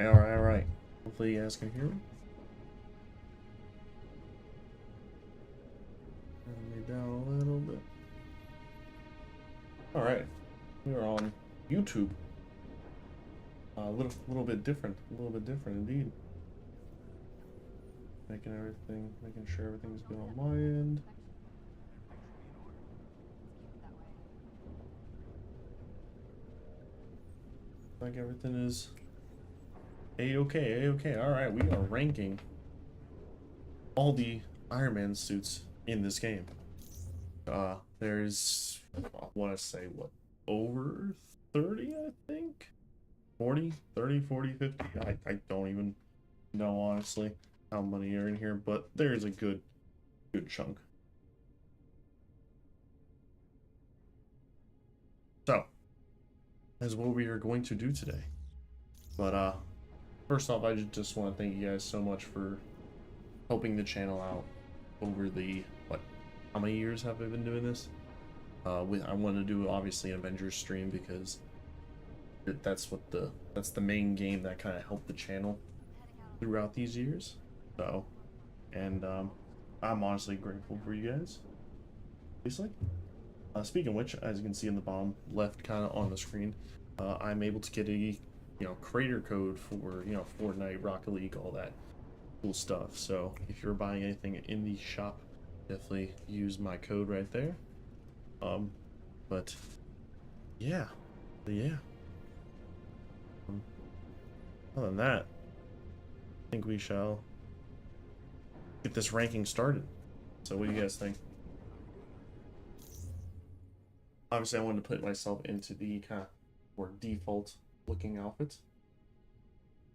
Alright, alright. Hopefully you guys can hear me. Turn me down a little bit. Alright. We're on YouTube. A little bit different. A little bit different indeed. Making sure everything's good on my end. Like everything is A-okay, A-okay. Alright, we are ranking all the Iron Man suits in this game. There's, I want to say, what, over 30, I think? 40, 30, 40, 50? I don't even know, honestly, how many are in here, but there's a good chunk. So, that's what we are going to do today. But, first off, I just want to thank you guys so much for helping the channel out over the, what, how many years have I been doing this? I want to do, obviously, an Avengers stream because that's the main game that kind of helped the channel throughout these years. So, and I'm honestly grateful for you guys. Obviously. Speaking of which, as you can see in the bottom left, kind of on the screen, I'm able to get a creator code for Fortnite, Rocket League, all that cool stuff. So if you're buying anything in the shop, definitely use my code right there. But yeah. Other than that, I think we shall get this ranking started. So what do you guys think? Obviously, I wanted to put myself into the kind of more default looking outfit,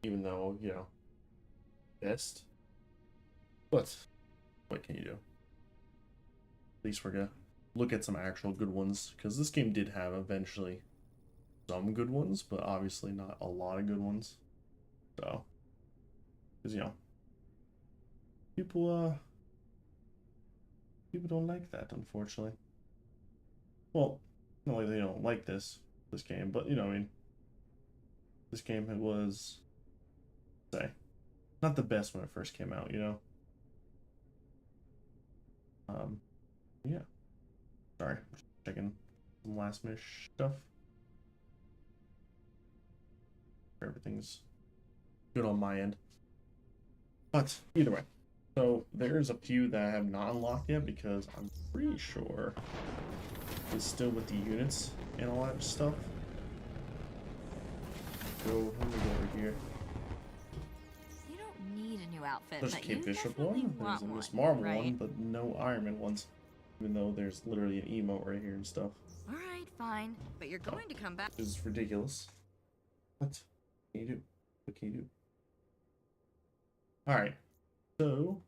even though, best. But what can you do? At least we're gonna look at some actual good ones, because this game did have eventually some good ones, but obviously not a lot of good ones. So, because people don't like that, unfortunately. Well, not like they don't like this game, but I mean, this game was, say, not the best when it first came out, yeah. Sorry, just checking some last minute stuff. Everything's good on my end. But either way, so there's a few that I have not unlocked yet because I'm pretty sure it's still with the units and all that stuff. So let me go over here. You don't need a new outfit, There's a but Kate you Bishop definitely one, there's want a one, Miss Marvel right? one, but no Iron Man ones. Even though there's literally an emote right here and stuff. All right, fine, but you're going to come back. This is ridiculous. What can you do? What can you do? Alright, so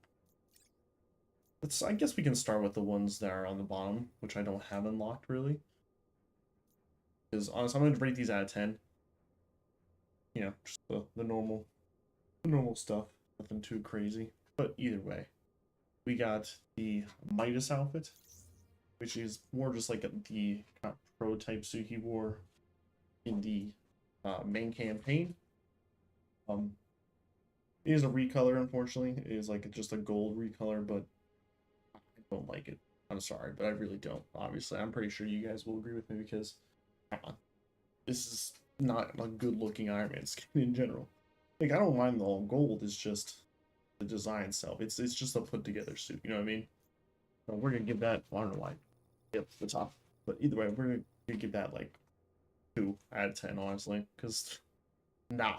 I guess we can start with the ones that are on the bottom, which I don't have unlocked really. Because honestly, I'm going to rate these out of 10. Just the normal stuff. Nothing too crazy. But either way, we got the Midas outfit, which is more just like the kind of prototype suit he wore in the main campaign. It is a recolor, unfortunately. It is like just a gold recolor, but I don't like it. I'm sorry, but I really don't. Obviously, I'm pretty sure you guys will agree with me because this is not a good-looking Iron Man skin in general. Like, I don't mind the all gold. It's just the design itself. It's just a put-together suit. You know what I mean? So we're gonna give that. I don't know why. Yep, the top. But either way, we're gonna give that like 2 out of 10, honestly. Because nah.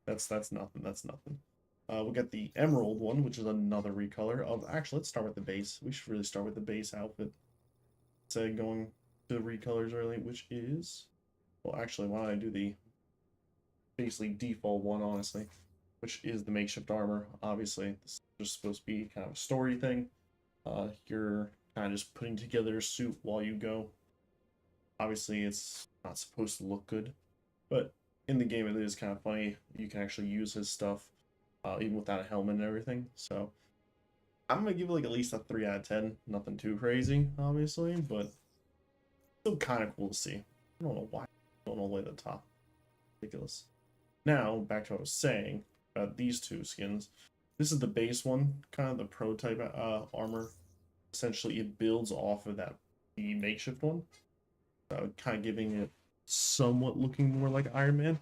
That's nothing. That's nothing. We got the Emerald one, which is another recolor of. Actually, let's start with the base. We should really start with the base outfit. Instead of going to the recolors early, which is, well, actually, why don't I do the basically default one, honestly, which is the makeshift armor. Obviously, this is just supposed to be kind of a story thing. You're kind of just putting together a suit while you go. Obviously, it's not supposed to look good, but in the game, it is kind of funny. You can actually use his stuff, even without a helmet and everything. So I'm gonna give it like at least a 3 out of 10. Nothing too crazy, obviously, but still kind of cool to see. I don't know why. I don't know why the top. Ridiculous. Now, back to what I was saying about these two skins. This is the base one, kind of the prototype armor. Essentially, it builds off of the makeshift one, kind of giving it somewhat looking more like Iron Man,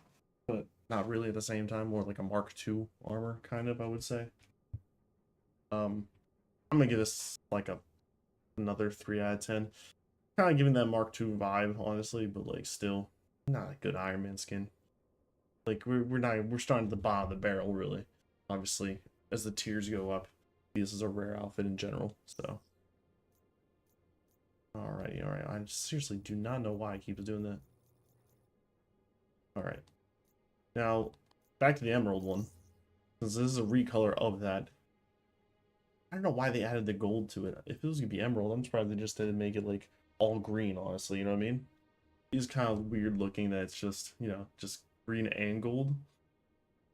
but not really at the same time. More like a Mark II armor, kind of, I would say. I'm gonna give this like another 3 out of 10. Kind of giving that Mark II vibe, honestly, but like still not a good Iron Man skin. Like we're starting at the bottom of the barrel, really. Obviously, as the tiers go up, this is a rare outfit in general. So, alrighty, all right. I seriously do not know why I keep doing that. All right, now back to the emerald one, because this is a recolor of that. I don't know why they added the gold to it. If it was gonna be emerald, I'm surprised they just didn't make it like all green. Honestly, you know what I mean? It's kind of weird looking that it's just just green and gold.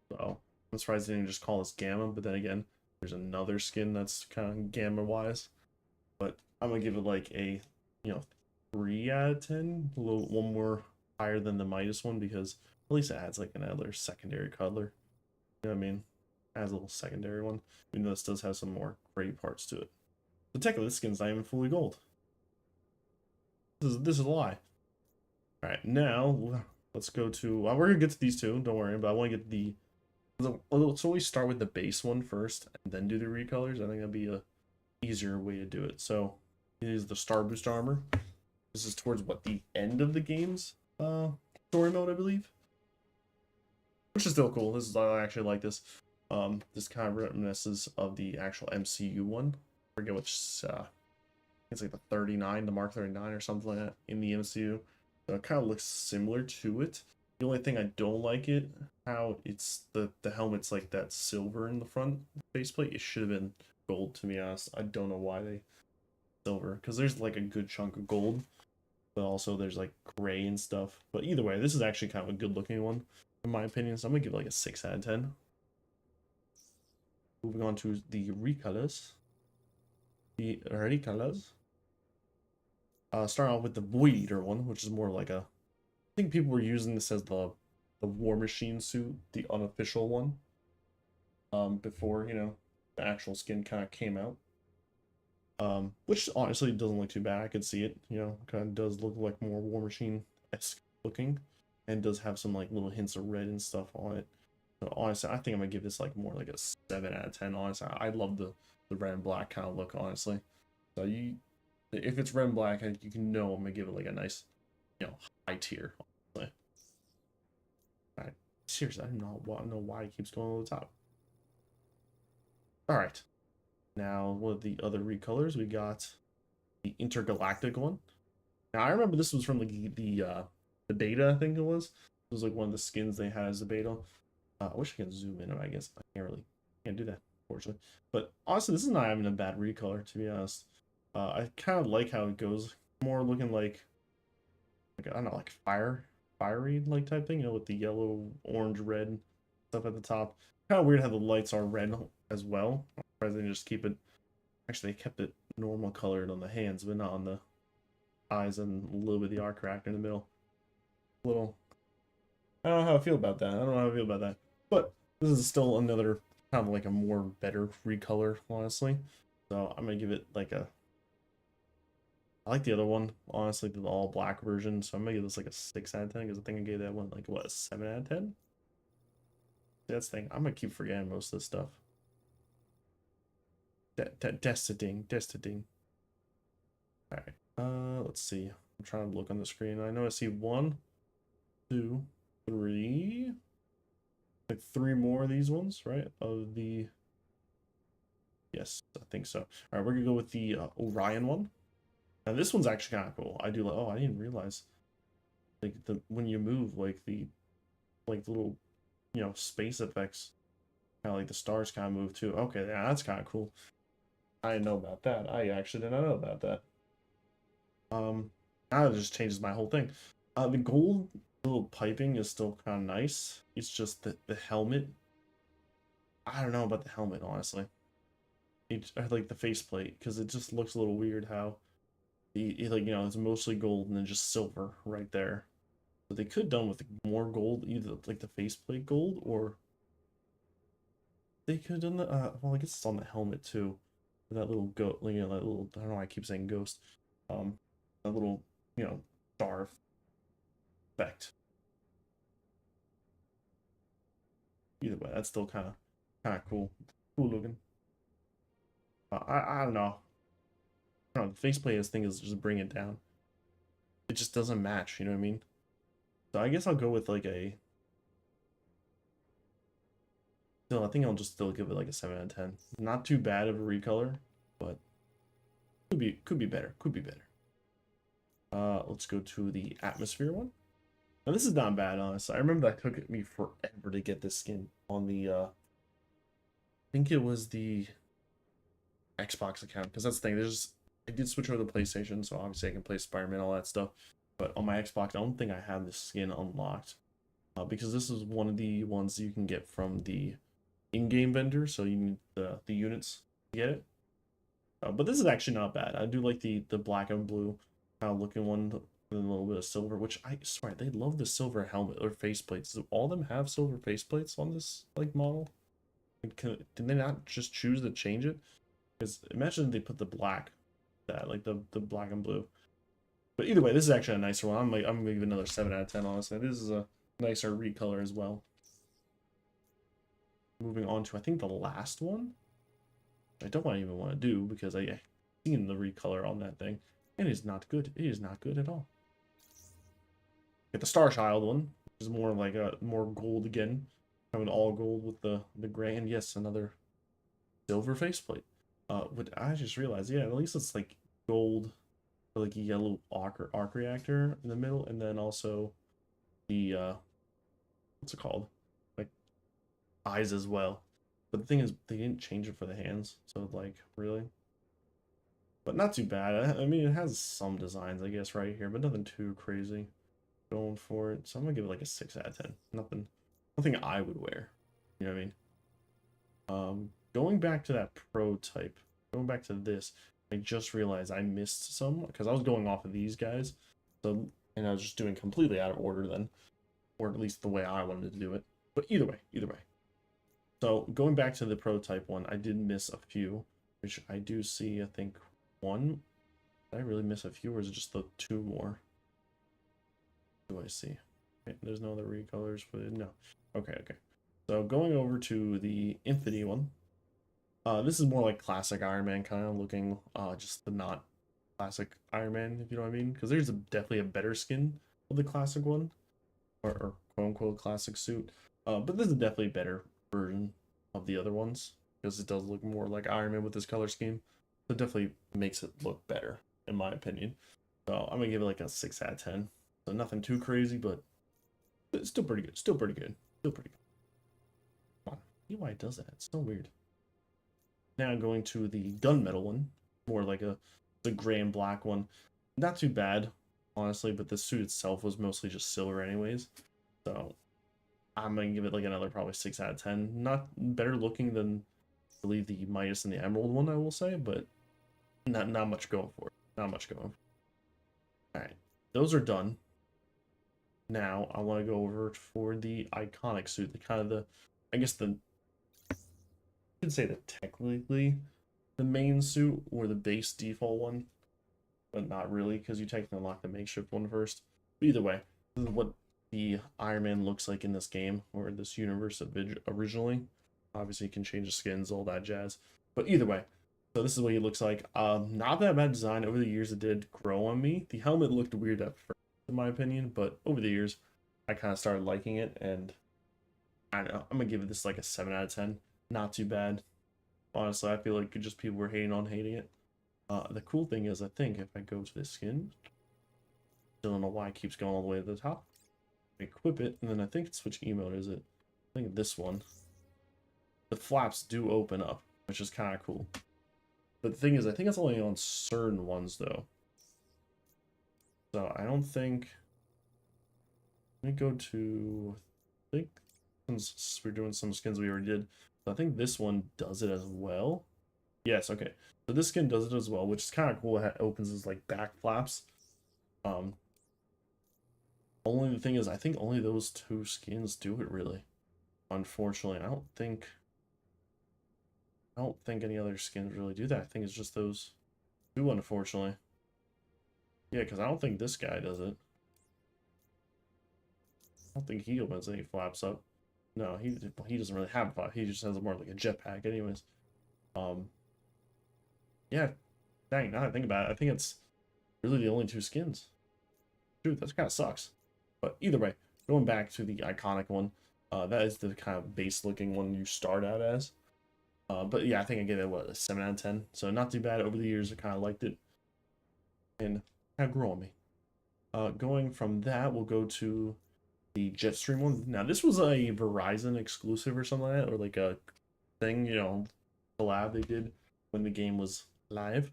So I'm surprised they didn't just call this gamma. But then again, there's another skin that's kind of gamma wise. But I'm gonna give it like a 3 out of 10. A little one more higher than the Midas one because at least it adds like another secondary color. You know what I mean? Adds a little secondary one. Even though this does have some more gray parts to it. The tech of this skin's not even fully gold. This is a lie. Alright, now let's go to we're gonna get to these two, don't worry, but I want to get let's always start with the base one first and then do the recolors. I think that'd be a easier way to do it. So here's the Star Boost armor. This is towards the end of the game's story mode, I believe. Which is still cool. I actually like this. This kind of reminisces of the actual MCU one. I forget which it's like the 39, the Mark 39 or something like that in the MCU. So it kind of looks similar to it. The only thing I don't like it, how it's the helmet's like that silver in the front faceplate. It should have been gold, to be honest. I don't know why they silver, because there's like a good chunk of gold, but also there's like gray and stuff. But either way, this is actually kind of a good looking one in my opinion, so I'm gonna give it like a 6 out of 10. Moving on to the recolors. The recolors. Starting off with the Void Eater one, which is more like I think people were using this as the War Machine suit, the unofficial one. Before the actual skin kind of came out. Which honestly doesn't look too bad. I could see it. Kind of does look like more War Machine-esque looking, and does have some like little hints of red and stuff on it. So honestly, I think I'm gonna give this like more like a 7 out of 10. Honestly, I love the red and black kind of look. Honestly, so if it's red and black, you can know I'm gonna give it like a nice, high tier. Honestly. All right, seriously, I don't know why it keeps going to the top. All right, now what are the other recolors? We got the intergalactic one. Now I remember this was from the beta. I think it was. It was like one of the skins they had as a beta. I wish I could zoom in. I guess I can't do that, unfortunately. But honestly, this is not having a bad recolor, to be honest. I kind of like how it goes. More looking like I don't know, like fiery like type thing, with the yellow, orange, red stuff at the top. Kind of weird how the lights are red as well. Rather than just keep it. Actually, they kept it normal colored on the hands, but not on the eyes and a little bit of the arc reactor in the middle. A little. I don't know how I feel about that. I don't know how I feel about that. But this is still another kind of like a more better recolor, honestly. So I'm gonna give it like I like the other one, honestly, the all black version. So I'm gonna give this like a 6 out of 10 because I think I gave that one like what, a 7 out of 10. That's the thing. I'm gonna keep forgetting most of this stuff. Destiny. All right. Let's see. I'm trying to look on the screen. I know I see 1, 2, 3. Like 3 more of these ones, right? Yes, I think so. All right, we're gonna go with the Orion one. Now this one's actually kind of cool. I do like. Oh, I didn't realize. Like when you move, like the little, space effects, kind of like the stars kind of move too. Okay, yeah, that's kind of cool. I didn't know about that. I actually did not know about that. Now it just changes my whole thing. The gold little piping is still kind of nice. It's just the helmet. I don't know about the helmet, honestly. I like the faceplate because it just looks a little weird how it's mostly gold and then just silver right there. But they could have done with more gold, either like the faceplate gold, or they could have done the well, I guess it's on the helmet too. That little goat, you know, that little, I don't know why I keep saying ghost. That little, you know, star effect. Either way, that's still kind of cool looking. I don't know. I don't know. The faceplate thing is just bring it down. It just doesn't match. You know what I mean? So I guess I'll go with like a. Still, I think I'll just still give it like a 7 out of 10. Not too bad of a recolor, but could be better. Could be better. Let's go to the atmosphere one. Now this is not bad, honestly. I remember that took me forever to get this skin on the I think it was the Xbox account, because that's the thing. I did switch over to PlayStation, so obviously I can play Spider-Man, all that stuff. But on my Xbox, I don't think I have this skin unlocked, because this is one of the ones you can get from the in-game vendor. So you need the units to get it. But this is actually not bad. I do like the black and blue kind of looking one, with a little bit of silver, which I swear they love the silver helmet or faceplates. Do all of them have silver faceplates on this like model? Did they not just choose to change it? Because imagine they put the black, that like the black and blue. But either way, this is actually a nicer one. I'm gonna give it another 7 out of 10. Honestly, this is a nicer recolor as well. Moving on to I think the last one. I don't even want to do because I seen the recolor on that thing. It is not good. It is not good at all. Get the Star Child one, which is more like a more gold again, having all gold with the gray, and yes, another silver faceplate. But I just realized, yeah, at least it's like gold, or like a yellow arc reactor in the middle, and then also the what's it called, like eyes as well. But the thing is, they didn't change it for the hands, so like really. But not too bad. I mean, it has some designs, I guess, right here, but nothing too crazy. Going for it, so I'm gonna give it like a 6 out of 10. Nothing I would wear. You know what I mean? Going back to that prototype, going back to this, I just realized I missed some because I was going off of these guys, so and I was just doing completely out of order then, or at least the way I wanted to do it. But either way. So going back to the prototype one, I did miss a few, which I do see. I think one. Did I really miss a few, or is it just the two more? What do I see? Okay, there's no other recolors for it. No. Okay. So going over to the Infinity one. This is more like classic Iron Man kind of looking, just the not classic Iron Man, if you know what I mean. Because there's definitely a better skin of the classic one, or quote unquote classic suit. But this is definitely a better version of the other ones because it does look more like Iron Man with this color scheme. So it definitely makes it look better, in my opinion. So I'm gonna give it like a 6 out of 10. So nothing too crazy, but it's still pretty good. Still pretty good. Come on. See why it does that? It's so weird. Now going to the gunmetal one, more like the gray and black one. Not too bad, honestly, but the suit itself was mostly just silver anyways. So I'm gonna give it like another probably 6 out of 10. Not better looking than I believe the Midas and the Emerald one, I will say, but not much going for it. Not much going. Alright. Those are done. Now I want to go over for the iconic suit, I guess you could say that technically the main suit or the base default one, but not really because you technically unlock the makeshift one first. But either way, this is what the Iron Man looks like in this game or this universe originally. Obviously, you can change the skins, all that jazz. But either way, so this is what he looks like. Not that bad design. Over the years, it did grow on me. The helmet looked weird at first, in my opinion, but over the years, I kind of started liking it, and I don't know. I'm gonna give this like a 7 out of 10. Not too bad. Honestly, I feel like just people were hating it. The cool thing is, I think if I go to this skin, still don't know why it keeps going all the way to the top. Equip it, and then I think it's which emote is it? I think this one. The flaps do open up, which is kind of cool. But the thing is, I think it's only on certain ones though. So I don't think. Let me go to. I think since we're doing some skins we already did, so I think this one does it as well. Yes, okay. So this skin does it as well, which is kind of cool. It opens as like back flaps. Only the thing is, I think only those two skins do it really. Unfortunately, I don't think any other skins really do that. I think it's just those two, unfortunately. Yeah, because I don't think this guy does it. I don't think he opens any flaps up. No, he doesn't really have a flap. He just has more like a jetpack, anyways. Um, yeah, dang. Now that I think about it, I think it's really the only two skins. Dude, that kind of sucks. But either way, going back to the iconic one, that is the kind of base-looking one you start out as. But yeah, I think I gave it what, a 7 out of 10. So not too bad. Over the years, I kind of liked it, and kind of grew on me. Going from that, we'll go to the Jetstream one. Now, this was a Verizon exclusive or something like that, or like a thing, you know, collab they did when the game was live.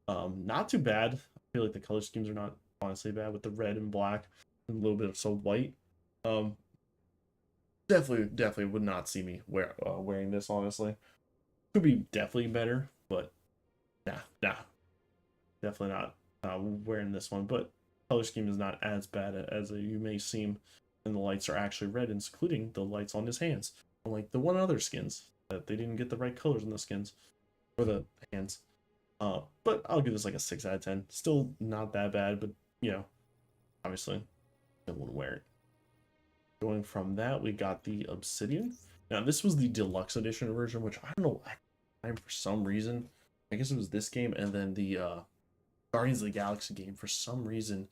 Not too bad. I feel like the color schemes are not honestly bad with the red and black and a little bit of so white. Um, definitely would not see me wearing this, honestly. Could be definitely better, but nah, definitely not wearing this one. But color scheme is not as bad as you may seem, and the lights are actually red, including the lights on his hands. Unlike the one other skins that they didn't get the right colors on the skins or the hands. But I'll give this like a 6 out of 10. Still not that bad, but you know, obviously, I wouldn't wear it. Going from that, we got the Obsidian. Now, this was the deluxe edition version, which I don't know, for some reason, I guess it was this game and then the Guardians of the Galaxy game. For some reason,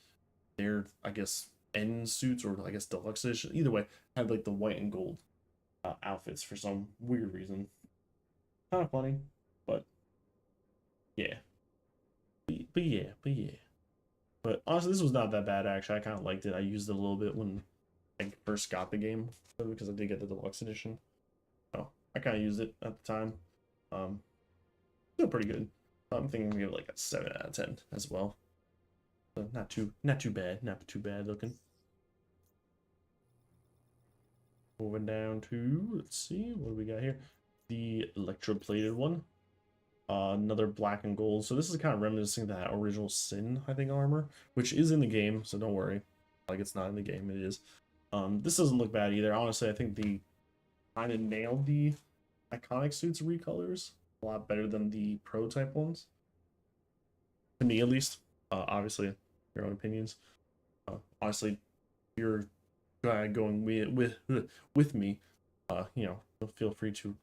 their, I guess, end suits or I guess deluxe edition, either way, had like the white and gold outfits for some weird reason. Kind of funny, but yeah. But yeah. But honestly, this was not that bad, actually. I kind of liked it. I used it a little bit when I first got the game because I did get the deluxe edition. So I kind of used it at the time. Still pretty good. I'm thinking we give it like a 7 out of 10 as well. So not too bad. Not too bad looking. Moving down to, let's see, what do we got here? The electroplated one. Another black and gold. So this is kind of reminiscing of that original Sin, I think, armor, which is in the game, so don't worry. Like, it's not in the game, it is. This doesn't look bad either. Honestly, I think the kind of nailed the iconic suits recolors a lot better than the prototype ones. To me, at least. Obviously, your own opinions. Honestly, you're going with me. You know, feel free to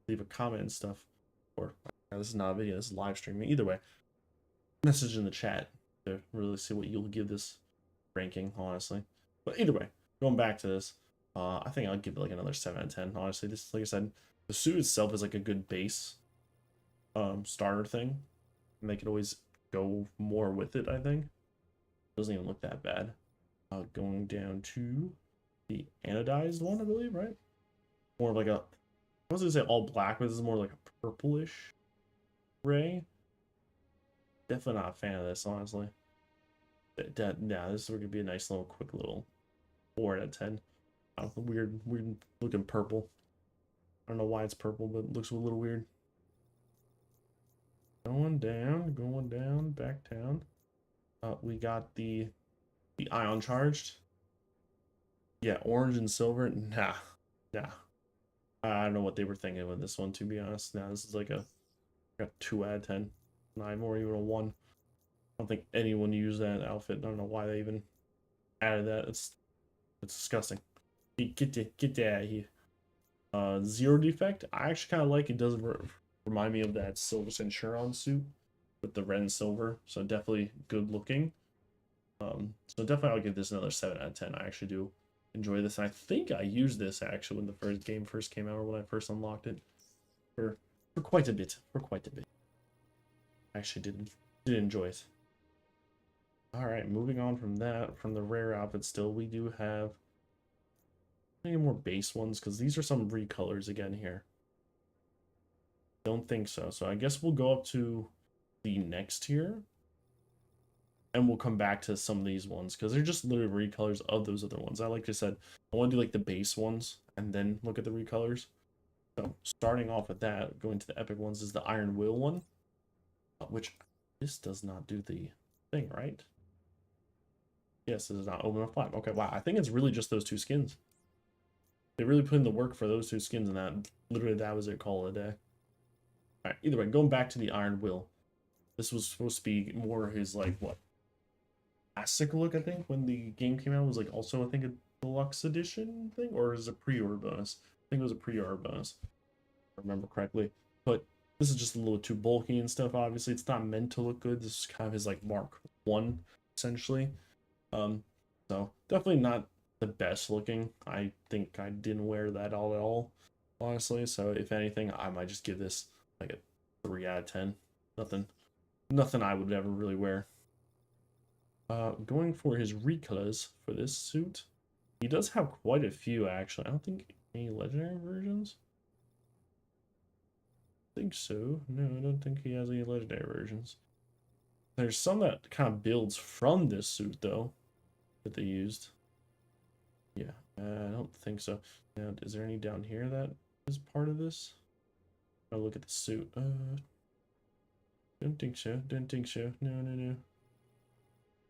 leave a comment and stuff. Or this is not a video, this is live streaming. Either way, message in the chat to really see what you'll give this ranking, honestly. But either way, going back to this, I think I'll give it like another 7 out of 10. Honestly, this, like I said, the suit itself is like a good base starter thing, and they could always go more with it. I think doesn't even look that bad. Going down to the anodized one, I believe, right? More of like a, I was gonna say all black, but this is more like a purplish gray. Definitely not a fan of this, honestly. Yeah, this is gonna be a nice little quick little 4 out of 10. Weird looking purple. I don't know why it's purple, but it looks a little weird. Going down, back down. We got the ion charged. Yeah, orange and silver. Nah. I don't know what they were thinking with this one, to be honest. Now this is like a 2 out of 10. Not more even a 1. I don't think anyone used that outfit. I don't know why they even added that. It's disgusting. Get that out of here. Zero defect. I actually kind of like it. Does remind me of that Silver Centurion suit with the red and silver. So definitely good looking. So definitely I'll give this another 7 out of 10. I actually do enjoy this. And I think I used this actually when the game first came out, or when I first unlocked it for quite a bit. I actually did enjoy it. All right, moving on from that, from the rare outfit, still we do have any more base ones, because these are some recolors again here. Don't think so. So I guess we'll go up to the next tier, and we'll come back to some of these ones because they're just literally recolors of those other ones. Like I said, I want to do like the base ones and then look at the recolors. So starting off with that, going to the epic ones, is the Iron Will one, which this does not do the thing, right? Yes, this is not open with flap. Okay, wow. I think it's really just those two skins. They really put in the work for those two skins, and that literally that was it. Call it a day. All right. Either way, going back to the Iron Will. This was supposed to be more his like what classic look. I think when the game came out it was like also I think a deluxe edition thing, or is a pre-order bonus. I think it was a pre-order bonus, if I remember correctly. But this is just a little too bulky and stuff. Obviously, it's not meant to look good. This is kind of his like Mark 1 essentially. So definitely not the best looking. I think I didn't wear that all at all, honestly. So if anything, I might just give this like a 3 out of 10. Nothing I would ever really wear. Going for his recolors for this suit. He does have quite a few actually. I don't think any legendary versions. I think so. No, I don't think he has any legendary versions. There's some that kind of builds from this suit though that they used. Yeah, I don't think so. Now, is there any down here that is part of this? Oh, look at the suit. Don't think so. Don't think so. No.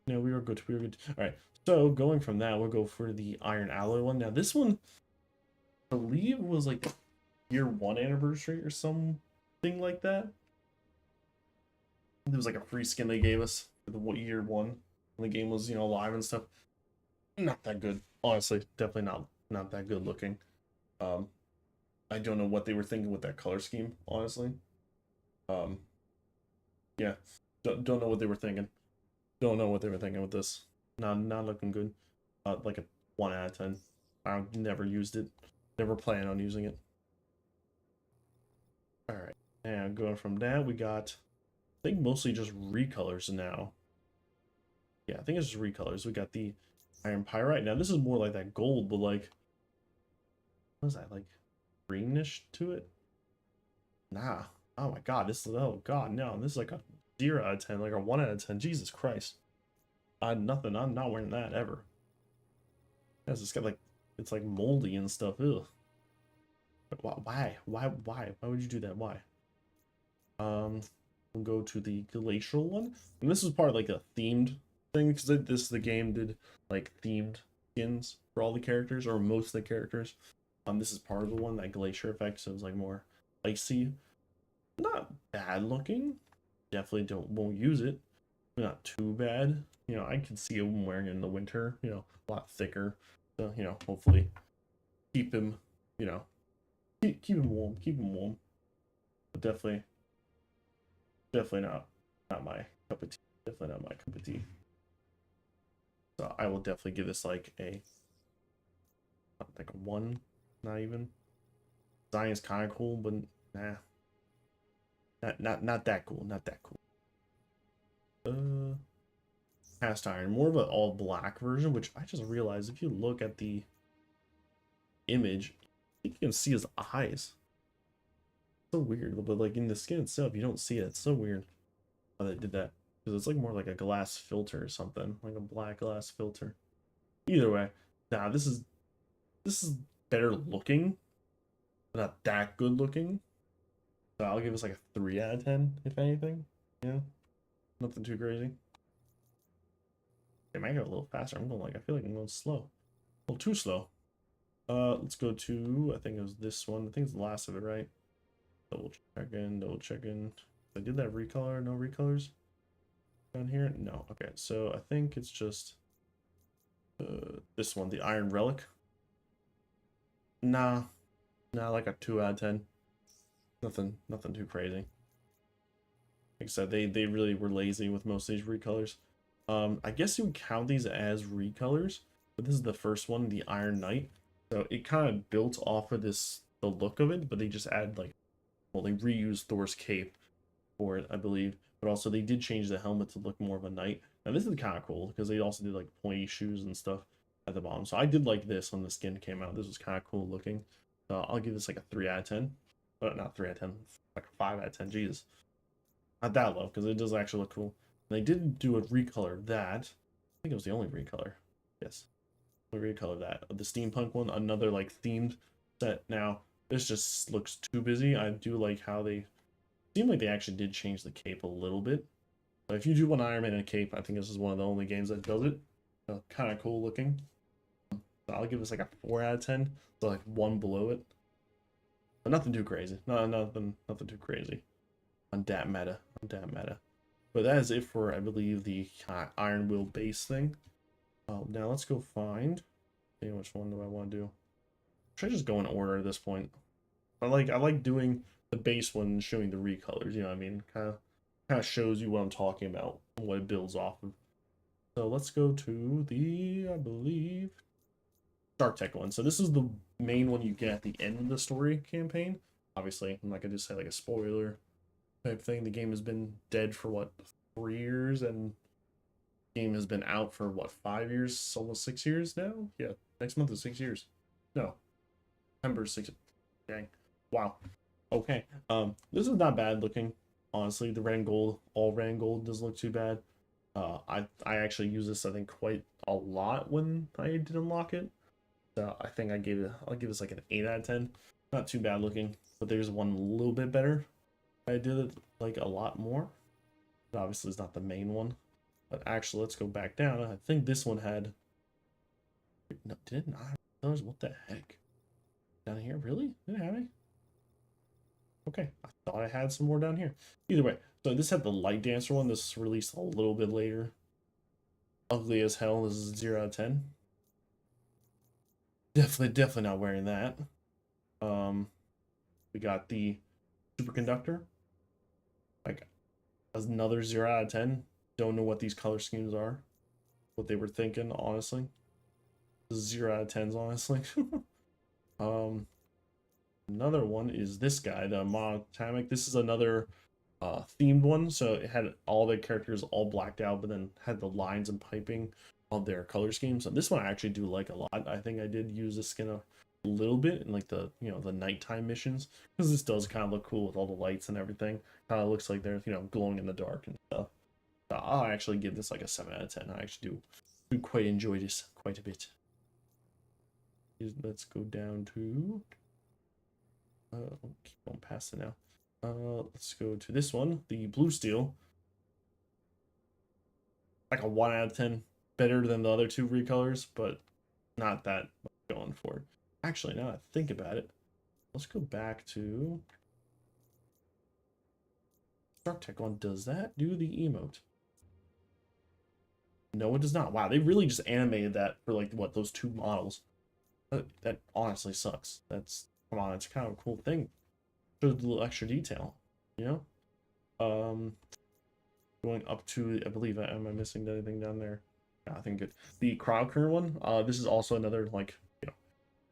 No, we were good. We were good. All right. So going from that, we'll go for the iron alloy one. Now this one, I believe, was like year 1 anniversary or something like that. There was like a free skin they gave us for the year 1 when the game was, live and stuff. Not that good, honestly. Definitely not that good looking. I don't know what they were thinking with that color scheme, honestly. Yeah, don't know what they were thinking. Don't know what they were thinking with this. Not looking good. Like a 1 out of 10. I've never used it. Never plan on using it. All right, and going from that, we got, I think, mostly just recolors now. Yeah, I think it's just recolors. We got the iron pyrite. Now this is more like that gold, but like, what is that, like greenish to it? Nah. Oh my god, oh god, no, this is like a 0 out of 10, like a 1 out of 10. Jesus Christ. Nothing. I'm not wearing that ever. It's just got like, it's like moldy and stuff. Ugh. Why? Why would you do that? Why? We'll go to the glacial one, and this is part of like a themed thing because the game did like themed skins for all the characters or most of the characters. This is part of the one, that glacier effect, so it's like more icy. Not bad looking. Definitely won't use it. Not too bad. I can see him wearing it in the winter. A lot thicker. So hopefully keep him. Keep him warm. Keep him warm. But definitely not my cup of tea. Definitely not my cup of tea. So I will definitely give this like a 1. Not even. Design is kind of cool, but nah. Not that cool. Not that cool. Cast iron, more of an all black version, which I just realized if you look at the image, I think you can see his eyes. So weird, but like in the skin itself, you don't see it. It's so weird how they did that, because it's like more like a glass filter or something, like a black glass filter. Either way, nah, this is better looking, but not that good looking. So I'll give this like a 3 out of 10, if anything. Yeah, nothing too crazy. I might go a little faster. I feel like I'm going slow. A little too slow. Let's go to, I think it was this one. I think it's the last of it, right? Double checking. I did that recolor, no recolors down here? No. Okay, so I think it's just this one, the Iron Relic. Nah, like a 2 out of 10. Nothing too crazy. Like I said, they really were lazy with most of these recolors. I guess you would count these as recolors, but this is the first one, the Iron Knight. So it kind of built off of the look of it, but they just add like, well, they reused Thor's cape for it, I believe, but also they did change the helmet to look more of a knight. Now this is kind of cool because they also did like pointy shoes and stuff at the bottom. So I did like this when the skin came out. This was kind of cool looking. So I'll give this like a 3 out of 10. But not 3 out of 10, like a 5 out of 10. Jesus, not that low because it does actually look cool. And they did do a recolor of that. I think it was the only recolor. Yes, we recolor that. The steampunk one, another like themed set. Now this just looks too busy. I do like how they seem like they actually did change the cape a little bit. But if you do want Iron Man in a cape, I think this is one of the only games that does it. kind of cool looking. So I'll give this like a 4 out of 10. So like one below it. But nothing too crazy. No, nothing too crazy. On that meta. But that is it for, I believe, the Iron Will base thing. Now let's go find. See, which one do I want to do? Should I just go in order at this point? I like doing the base one and showing the recolors. You know what I mean? Kind of shows you what I'm talking about and what it builds off of. So let's go to the, I believe, Dark Tech one. So this is the main one you get at the end of the story campaign. Obviously, I'm not gonna just say like a spoiler type thing. The game has been dead for what, 3 years, and the game has been out for what, 5 years, almost 6 years now. Yeah, next month is 6 years. No, September 6. Dang, wow. Okay, this is not bad looking. Honestly, the red and gold, all red and gold doesn't look too bad. I actually use this, I think, quite a lot when I did unlock it. So I think I'll give this like an 8 out of 10. Not too bad looking, but there's one a little bit better. I did it like a lot more. But obviously it's not the main one. But actually, let's go back down. I think this one had. No, did it not have those? What the heck? Down here, really? Did it have any? Okay, I thought I had some more down here. Either way, so this had the Light Dancer one. This was released a little bit later. Ugly as hell. This is 0 out of 10. Definitely not wearing that. We got the Superconductor. Like, another 0 out of 10. Don't know what these color schemes are. What they were thinking, honestly. 0 out of 10s, honestly. Another one is this guy, the Monotamic. This is another themed one. So it had all the characters all blacked out, but then had the lines and piping of their color scheme. So this one I actually do like a lot. I think I did use this skin a little bit in like the, you know, the nighttime missions, because this does kind of look cool with all the lights and everything. Kind of looks like they're, you know, glowing in the dark and stuff. So I'll actually give this like a 7 out of 10. I actually do quite enjoy this quite a bit. Let's go down to keep on past it now. Let's go to this one, the Blue Steel. Like a 1 out of 10. Better than the other two recolors, but not that much going for it. Actually, now I think about it, let's go back to Dark Tech one. Does that do the emote? No, it does not. Wow, they really just animated that for like what, those two models. That honestly sucks. That's, come on, it's kind of a cool thing. Shows a little extra detail, you know. Going up to, I believe, am I missing anything down there? Yeah, I think good. The crowd current one. This is also another like, you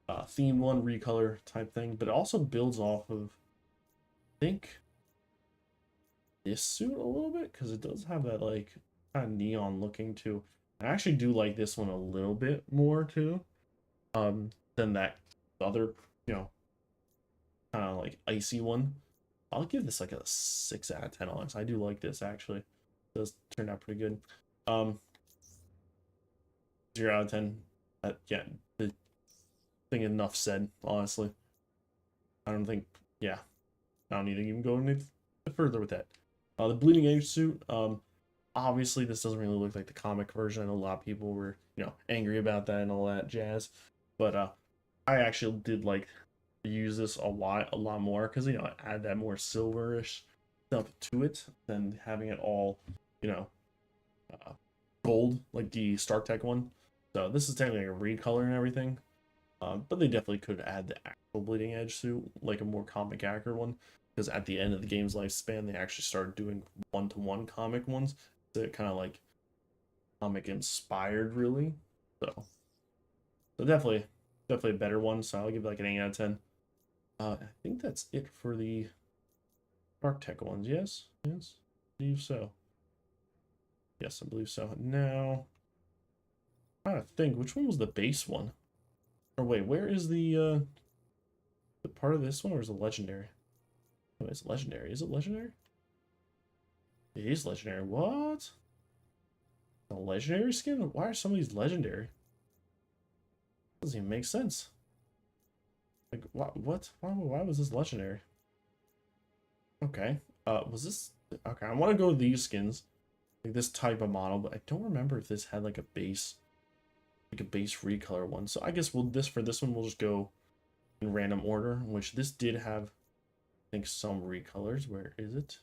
know, theme one, recolor type thing, but it also builds off of, I think, this suit a little bit, because it does have that like kind of neon looking too. I actually do like this one a little bit more too, than that other, you know, kind of like icy one. I'll give this like a 6 out of 10 on this. I do like this actually. It does turn out pretty good. 0 out of 10. Yeah, the thing enough said, honestly. I don't think, yeah, I don't need to even go any further with that. The Bleeding Edge suit, obviously this doesn't really look like the comic version. I know a lot of people were, you know, angry about that and all that jazz, but I actually did like use this a lot more, because, you know, I add that more silverish stuff to it than having it all, you know, gold like the Stark Tech one. So this is technically a recolor and everything, but they definitely could add the actual Bleeding Edge suit, like a more comic accurate one, because at the end of the game's lifespan they actually started doing one-to-one comic ones, so it kind of like comic inspired really. So definitely a better one. So I'll give it like an 8 out of 10. I think that's it for the Dark Tech ones. Yes, I believe so. Yes, I believe so. Now, I'm trying to think, which one was the base one? Or wait, where is the part of this one, or is it legendary? Oh, it's legendary. Is it legendary? It is legendary. What? A legendary skin? Why are some of these legendary? Doesn't even make sense. Like, what? Why was this legendary? Okay. Was this... Okay, I want to go with these skins. Like this type of model, but I don't remember if this had like a base like a base recolor one. So I guess for this one we'll just go in random order, which this did have, I think, some recolors. Where is it?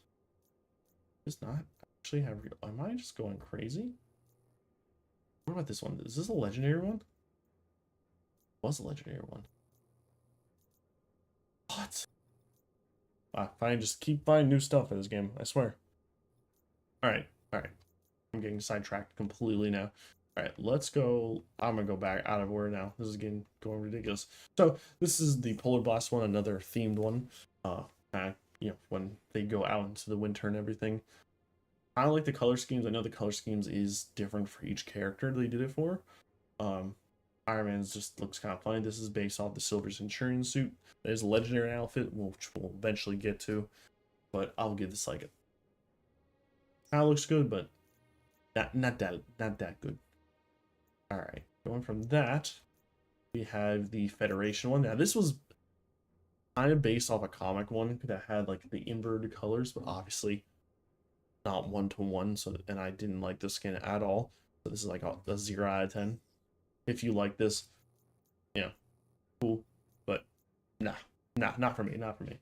Does not actually have. Am I just going crazy? What about this one? Is this a legendary one? It was a legendary one. What? Fine, just keep finding new stuff in this game. I swear. All right, all right. I'm getting sidetracked completely now. All right, let's go. I'm gonna go back out of order now. This is going ridiculous. So this is the Polar Blast one, another themed one. When they go out into the winter and everything. I like the color schemes. I know the color schemes is different for each character they did it for. Iron Man's just looks kind of funny. This is based off the Silver Centurion suit. There's a legendary outfit, which we'll eventually get to. But I'll give this like a. Kind of looks good, but not that good. All right, going from that, we have the Federation one. Now this was kind of based off a comic one that had like the inverted colors, but obviously not 1-to-1. So, and I didn't like the skin at all. So this is like a 0 out of 10. If you like this, yeah, cool. But nah, not for me, not for me.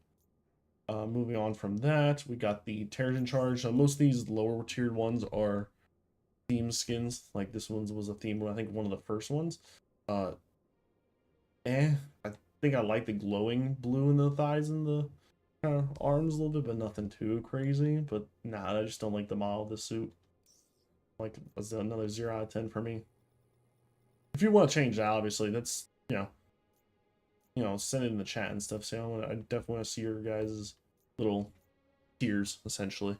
Moving on from that, we got the Terrigen Charge. So most of these lower tiered ones are theme skins. Like this one's was a theme one, I think one of the first ones. I think I like the glowing blue in the thighs and the arms a little bit, but nothing too crazy. But nah, I just don't like the model of the suit. Like, that's another 0 out of 10 for me. If you want to change that, obviously, that's, send it in the chat and stuff. So I definitely want to see your guys' little tiers, essentially.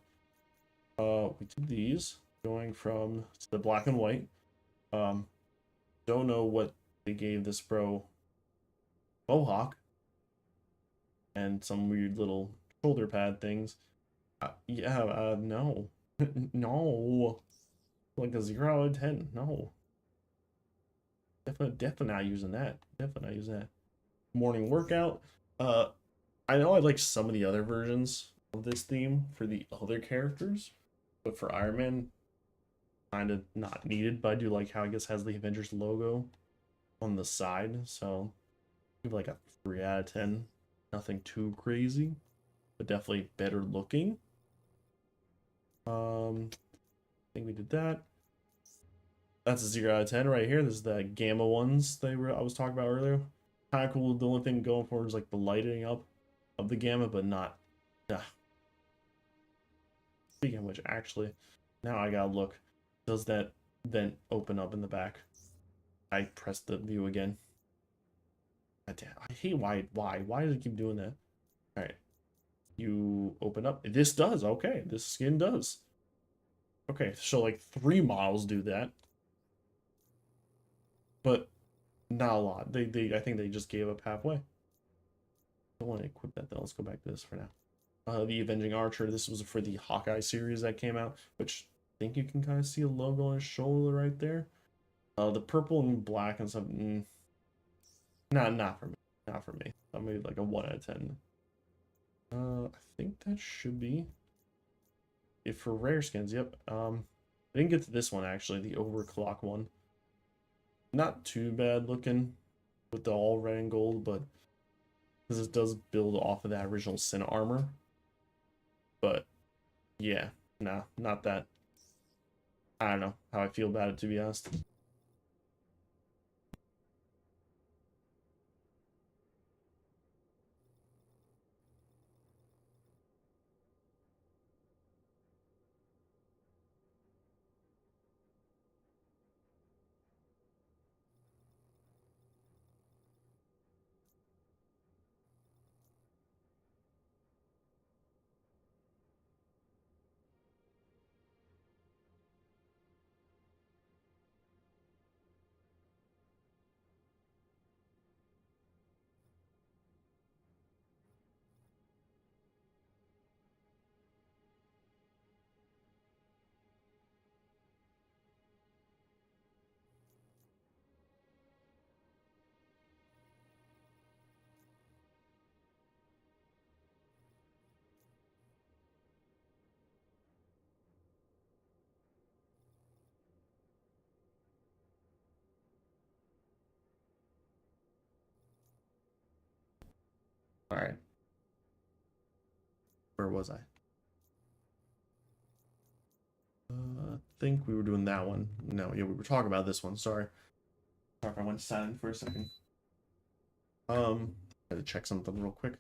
We did these, going from to the black and white. Don't know what they gave this bro. Mohawk. And some weird little shoulder pad things. No. No. Like a 0 out of 10. No. Definitely not using that. Definitely not using that. Morning workout. I know I like some of the other versions of this theme for the other characters, but for Iron Man, kind of not needed. But I do like how I guess has the Avengers logo on the side, so give like a 3 out of 10. Nothing too crazy, but definitely better looking. I think we did that. That's a 0 out of 10 right here. This is the gamma ones I was talking about earlier. Kind of cool. The only thing going for is like the lighting up of the gamma, but not. Speaking of which, actually, now I gotta look. Does that vent open up in the back? I pressed the view again. I hate why does it keep doing that? All right, you open up. This does. Okay, this skin does. Okay, so like 3 models do that, but not a lot. They I think they just gave up halfway. I want to equip that though. Let's go back to this for now. The Avenging Archer. This was for the Hawkeye series that came out, which I think you can kind of see a logo on his shoulder right there. The purple and black and stuff. Not for me. Not for me. I made like a 1 out of 10. I think that should be it for rare skins. Yep. I didn't get to this one actually, the overclock one. Not too bad looking with the all red and gold, but because it does build off of that original Sin armor. But yeah, nah, not that. I don't know how I feel about it, to be honest. All right. Where was I? I think we were doing that one. No, yeah, we were talking about this one. Sorry. Sorry if I went silent for a second. I had to check something real quick.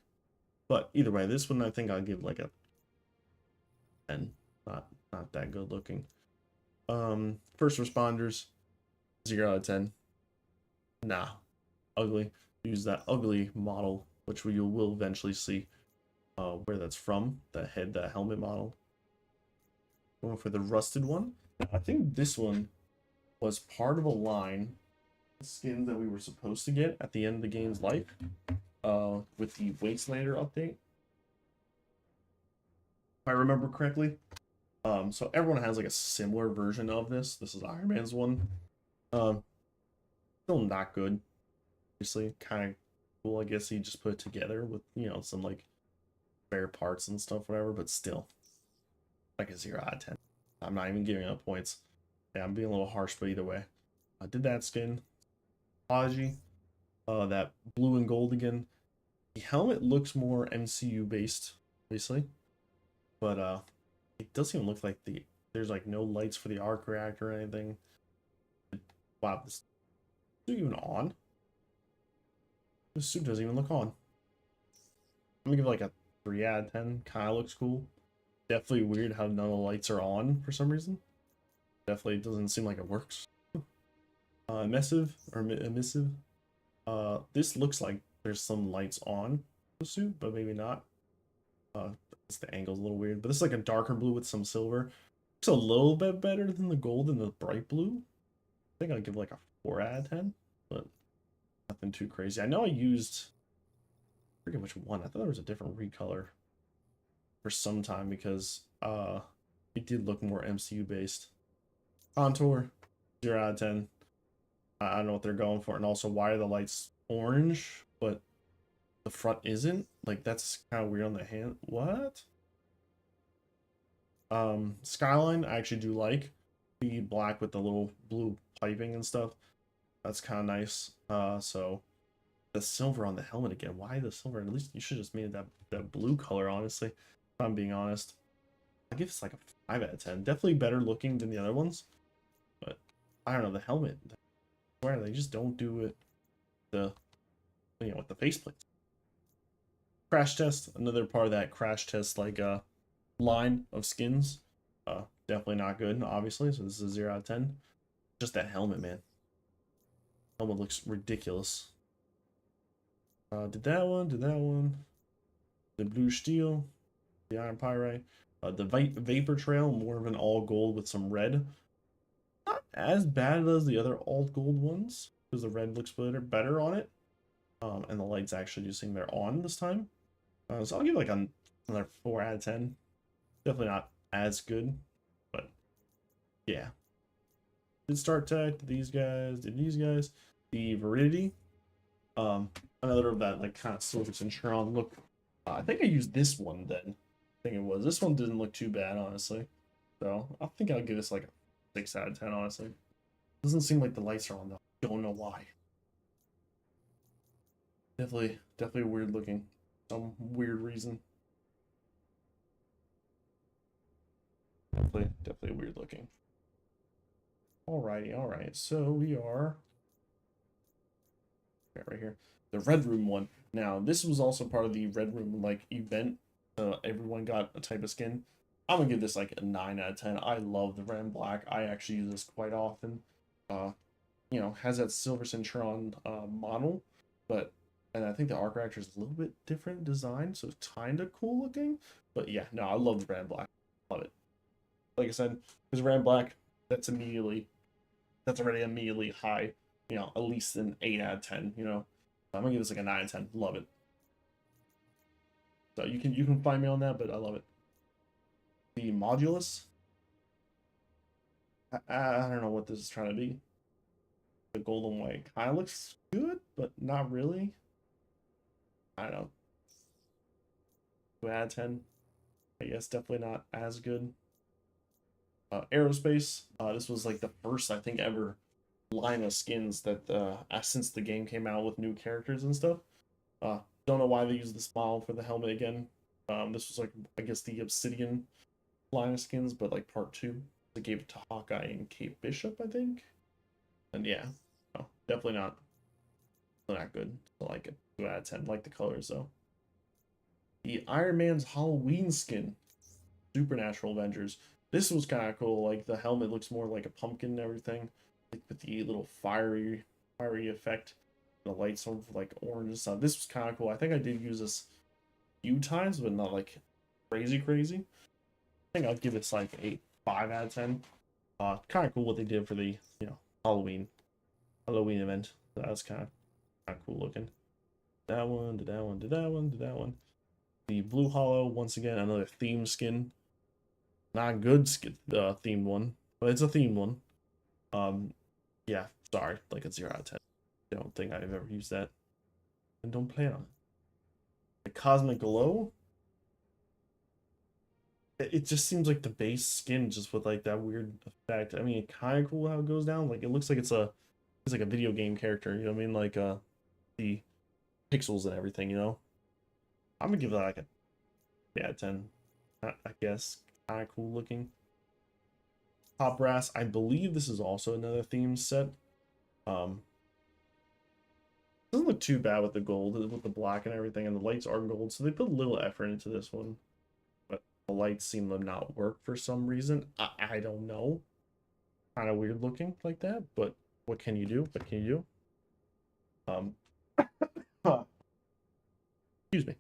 But either way, this one I think I'll give like a 10. Not that good looking. First responders, 0 out of 10. Nah. Ugly. Use that ugly model, which you will eventually see where that's from. That helmet model. Going for the rusted one. I think this one was part of a line of skins that we were supposed to get at the end of the game's life. With the Wastelander update. If I remember correctly. So everyone has like a similar version of this. This is Iron Man's one. Still not good. Obviously, kind of cool. I guess he just put it together with, you know, some like spare parts and stuff, whatever. But still, like a 0 out of 10. I'm not even giving up points. Yeah, I'm being a little harsh, but either way, I did that skin. Apology. That blue and gold again. The helmet looks more MCU based, obviously, but it doesn't even look like there's like no lights for the arc reactor or anything. Wow, this suit even on? This suit doesn't even look on. I'm gonna give it like a 3 out of 10. Kind of looks cool. Definitely weird how none of the lights are on for some reason. Definitely doesn't seem like it works. Emissive or emissive. This looks like there's some lights on the suit, but maybe not. The angle's a little weird, but this is like a darker blue with some silver. It's a little bit better than the gold and the bright blue. I think I'll give like a 4 out of 10, but nothing too crazy. I know I used, I forget which one. I thought there was a different recolor for some time because it did look more MCU based. Contour, 0 out of 10. I don't know what they're going for, and also why are the lights orange but the front isn't? Like, that's kind of weird on the hand. What? Skyline I actually do like. The black with the little blue piping and stuff. That's kind of nice. So the silver on the helmet again. Why the silver? At least you should have just made it that blue color, honestly. If I'm being honest. I give this like a 5 out of 10. Definitely better looking than the other ones. But I don't know, the helmet. I swear they just don't do it with the faceplate. Crash test, another part of that crash test like line of skins. Definitely not good, obviously. So this is a 0 out of 10. Just that helmet, man. Helmet looks ridiculous. Did that one. The blue steel, the iron pyrite, the vapor trail, more of an all gold with some red. Not as bad as the other all gold ones because the red looks better on it. And the lights actually do seem they're on this time. So I'll give like another 4 out of 10. Definitely not as good, but yeah. Did Start Tech, did these guys, the Veridity. Another of that like kind of Silver Centurion look. I think I used this one then. I think it was. This one didn't look too bad, honestly. So I think I'll give this like a 6 out of 10, honestly. Doesn't seem like the lights are on though. Don't know why. Definitely weird looking. Some weird reason. Definitely weird looking. Alright. So we are right here. The Red Room one. Now, this was also part of the Red Room like event. Everyone got a type of skin. I'm gonna give this like a 9 out of 10. I love the red and black. I actually use this quite often. Has that Silver Centurion model, and I think the arc reactor is a little bit different design, so it's kind of cool looking. But yeah, no, I love the red and black. Love it. Like I said, because red and black, that's already immediately high. At least an 8 out of 10. I'm gonna give this like a 9 out of 10. Love it. So you can find me on that, but I love it. The modulus. I don't know what this is trying to be. The golden white kind of looks good, but not really. I don't know. 2 out of 10. I guess definitely not as good. Aerospace. This was like the first, I think, ever line of skins that since the game came out with new characters and stuff. Don't know why they used this model for the helmet again. This was like, I guess, the Obsidian line of skins, but like part 2. They gave it to Hawkeye and Kate Bishop, I think. And yeah, no, definitely not good. I like it. 2 out of 10. Like the colors though. The Iron Man's Halloween skin, Supernatural Avengers. This was kind of cool. Like the helmet looks more like a pumpkin and everything, like with the little fiery effect. The lights are like orange and stuff. This was kind of cool. I think I did use this a few times, but not like crazy. I think I'll give this like a 5 out of 10. Kind of cool what they did for the Halloween event. That was kind of cool looking. That one, did that one, did that one, did that one. The Blue Hollow, once again, another theme skin. Not good skin, themed one, but it's a themed one. Yeah, sorry, like a 0 out of 10. I don't think I've ever used that, and don't plan on it. The Cosmic Glow. It just seems like the base skin, just with like that weird effect. I mean, it's kind of cool how it goes down. Like it looks like it's like a video game character. You know what I mean? Like the pixels and everything. I'm gonna give that like a 10. I guess kind of cool looking. Top Brass. I believe this is also another theme set. Doesn't look too bad with the gold, with the black and everything, and the lights are gold, so they put a little effort into this one. But the lights seem to not work for some reason. I don't know. Kind of weird looking like that, but what can you do? What can you do? Excuse me.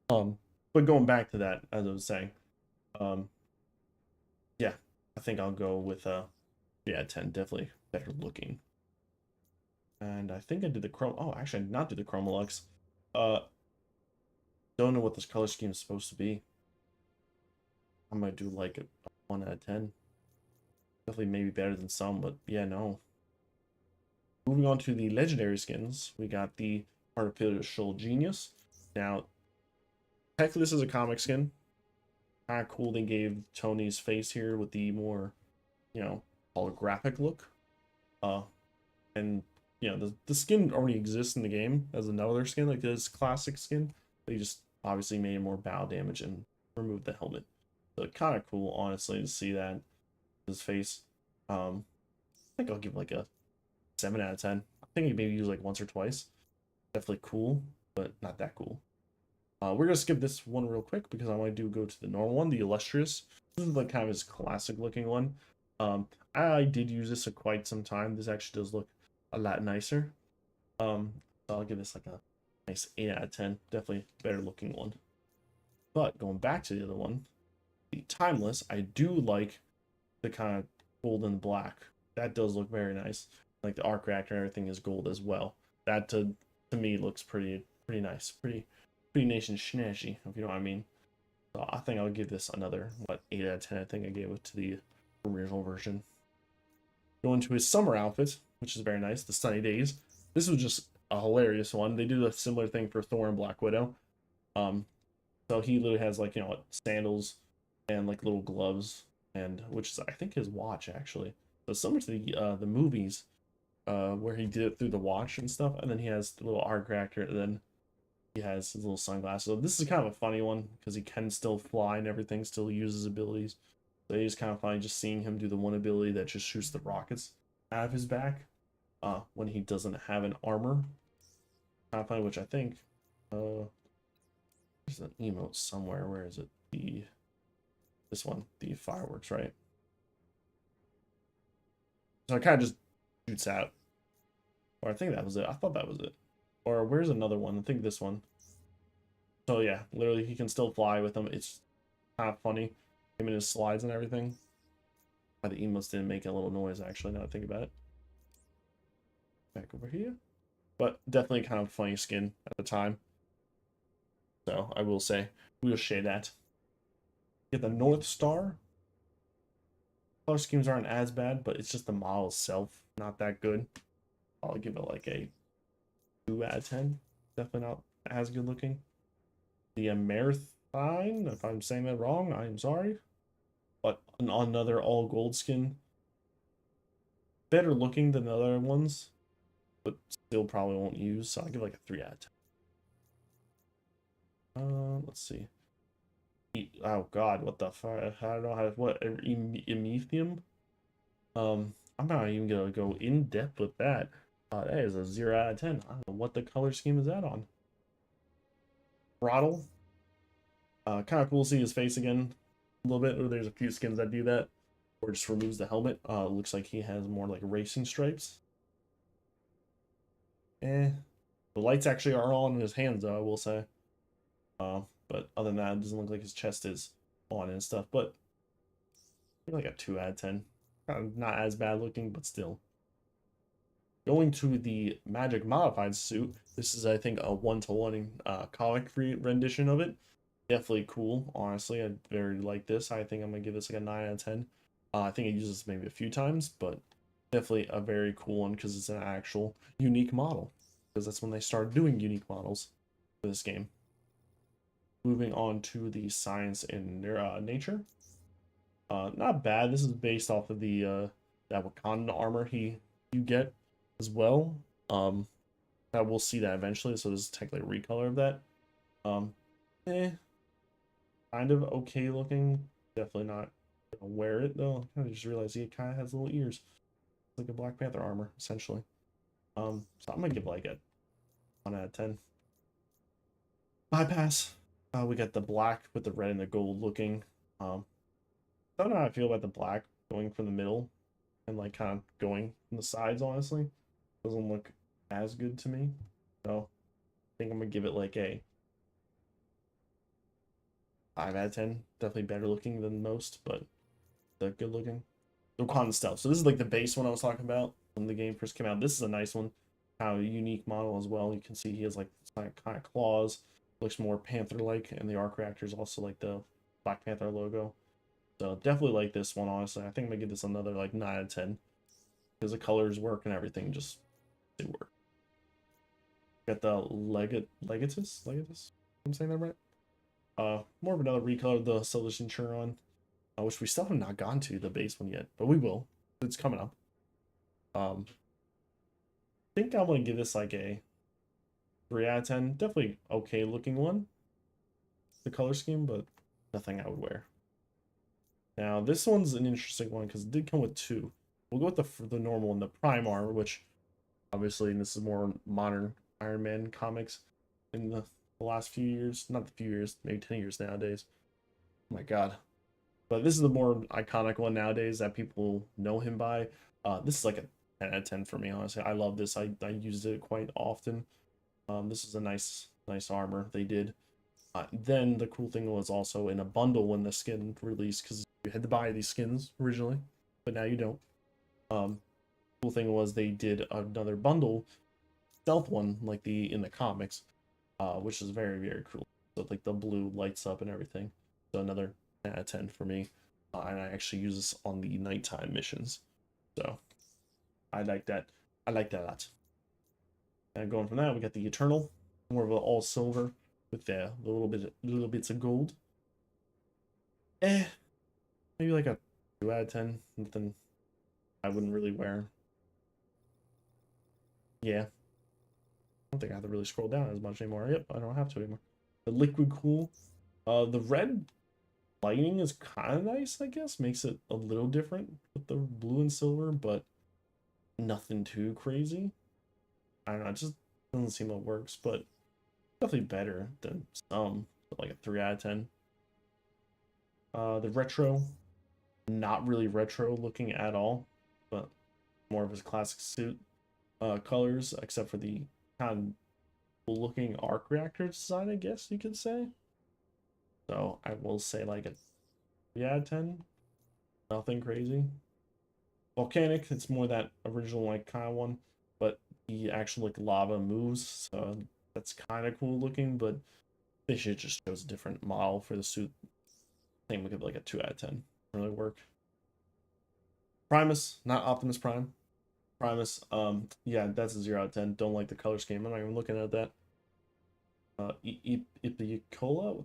But going back to that, as I was saying, yeah, I think I'll go with 10, definitely better looking. And I think I did the chrome. Oh, actually, I did not do the Chromolux. Don't know what this color scheme is supposed to be. I'm gonna do like a 1 out of 10. Definitely maybe better than some, but yeah, no. Moving on to the legendary skins, we got the Artificial Genius. Now, technically this is a comic skin. Kind of cool they gave Tony's face here with the more, holographic look. And the skin already exists in the game as another skin, like this classic skin. They just obviously made more bow damage and removed the helmet. So kind of cool, honestly, to see that his face. I think I'll give like a 7 out of 10. I think you maybe use like once or twice. Definitely cool, but not that cool. We're gonna skip this one real quick because I want to go to the normal one, the Illustrious. This is like kind of his classic looking one. I did use this for quite some time. This actually does look a lot nicer. So I'll give this like a nice 8 out of 10. Definitely better looking one. But going back to the other one, the Timeless, I do like the kind of gold and black. That does look very nice. Like the arc reactor and everything is gold as well. That to me looks pretty nice. Pretty nation snatchy, if you know what I mean. So I think I'll give this another 8 out of 10. I think I gave it to the original version. Going to his summer outfit, which is very nice, the Sunny Days. This was just a hilarious one. They do a similar thing for Thor and Black Widow. So he literally has like sandals and like little gloves, and which is I think his watch actually. So similar to the movies, where he did it through the watch and stuff, and then he has the little arc reactor, and then he has his little sunglasses. So this is kind of a funny one because he can still fly and everything, still uses abilities. So it is kind of funny just seeing him do the one ability that just shoots the rockets out of his back when he doesn't have an armor. Kind of funny, which I think there's an emote somewhere. Where is it? This one, the fireworks, right? So it kind of just shoots out. Or I think that was it. I thought that was it. Or where's another one? I think this one. So yeah, literally he can still fly with them. It's kind of funny. Him and his slides and everything. The emotes didn't make a little noise actually, now I think about it. Back over here. But definitely kind of funny skin at the time. So I will say, we'll share that. Get the North Star. Color schemes aren't as bad, but it's just the model itself not that good. I'll give it like a 2 out of 10. Definitely not as good looking. The Marathon, if I'm saying that wrong, I'm sorry. But another all gold skin. Better looking than the other ones, but still probably won't use. So I'll give like a 3 out of 10. Let's see. Oh God, what the fuck? I don't know how. What emethium? I'm not even gonna go in depth with that. That is a 0 out of 10. I don't know what the color scheme is that on. Throttle. Kind of cool to see his face again a little bit. There's a few skins that do that, or just removes the helmet. Looks like he has more like racing stripes. The lights actually are on in his hands, though, I will say. But other than that, it doesn't look like his chest is on and stuff. But like a 2 out of 10. Not as bad looking, but still. Going to the magic modified suit. This is, I think, a 1-to-1 comic free rendition of it. Definitely cool, honestly. I very like this. I think I'm gonna give this like a 9 out of 10. I think I used this maybe a few times, but definitely a very cool one because it's an actual unique model. Because that's when they started doing unique models for this game. Moving on to the science and nature. Not bad. This is based off of the that Wakanda armor you get as well. That we'll see that eventually. So this is technically a recolor of that. Eh, kind of okay looking. Definitely not gonna wear it though. I just realized he kind of has little ears, like a Black Panther armor essentially. So I'm gonna give like a 1 out of 10. Bypass. We got the black with the red and the gold looking. Don't know how I feel about the black going from the middle and like kind of going from the sides, honestly. Doesn't look as good to me. So I think I'm gonna give it like a 5 out of 10. Definitely better looking than most, but the good looking. The Wakanda stealth. So this is like the base one I was talking about when the game first came out. This is a nice one. Kind of a unique model as well. You can see he has like kind of claws. Looks more Panther-like, and the arc reactor is also like the Black Panther logo. So definitely like this one, honestly. I think I'm gonna give this another like 9 out of 10. Because the colors work and everything just they work. Got the Legatus? I'm saying that right? More of another recolor of the Celestian Chiron, which we still have not gone to the base one yet, but we will. It's coming up. I think I'm gonna give this like a 3 out of 10. Definitely okay looking one. The color scheme, but nothing I would wear. Now this one's an interesting one because it did come with two. We'll go with the normal one, the Prime armor, which obviously this is more modern Iron Man comics in the last few years. Not the few years, maybe 10 years nowadays. Oh my god. But this is the more iconic one nowadays that people know him by. This is like a 10 out of 10 for me, honestly. I love this. I used it quite often. This is a nice armor they did. Then the cool thing was also in a bundle when the skin released, because you had to buy these skins originally, but now you don't. Cool thing was they did another bundle, stealth one, like in the comics, which is very, very cool. So like the blue lights up and everything. So another 10 out of 10 for me. And I actually use this on the nighttime missions. So I like that. I like that a lot. And going from that, we got the Eternal, more of an all silver with the little bits of gold. Maybe like a 2 out of 10. Nothing I wouldn't really wear. Yeah. I don't think I have to really scroll down as much anymore. Yep, I don't have to anymore. The liquid cool. The red lighting is kind of nice, I guess. Makes it a little different with the blue and silver, but nothing too crazy. I don't know, it just doesn't seem like it works, but definitely better than some, like a 3 out of 10. The retro, not really retro looking at all, but more of his classic suit colors, except for the kind of cool looking arc reactor design, I guess you could say. So I will say like a 3 out of 10. Nothing crazy. Volcanic, it's more that original like kind of one, but the actual like lava moves, so that's kind of cool looking, but they should just chose a different model for the suit. I think we could like a 2 out of 10. Really work. Primus, not Optimus Prime. Primus, yeah, that's a 0 out of 10. Don't like the color scheme. I'm not even looking at that. Ipicola?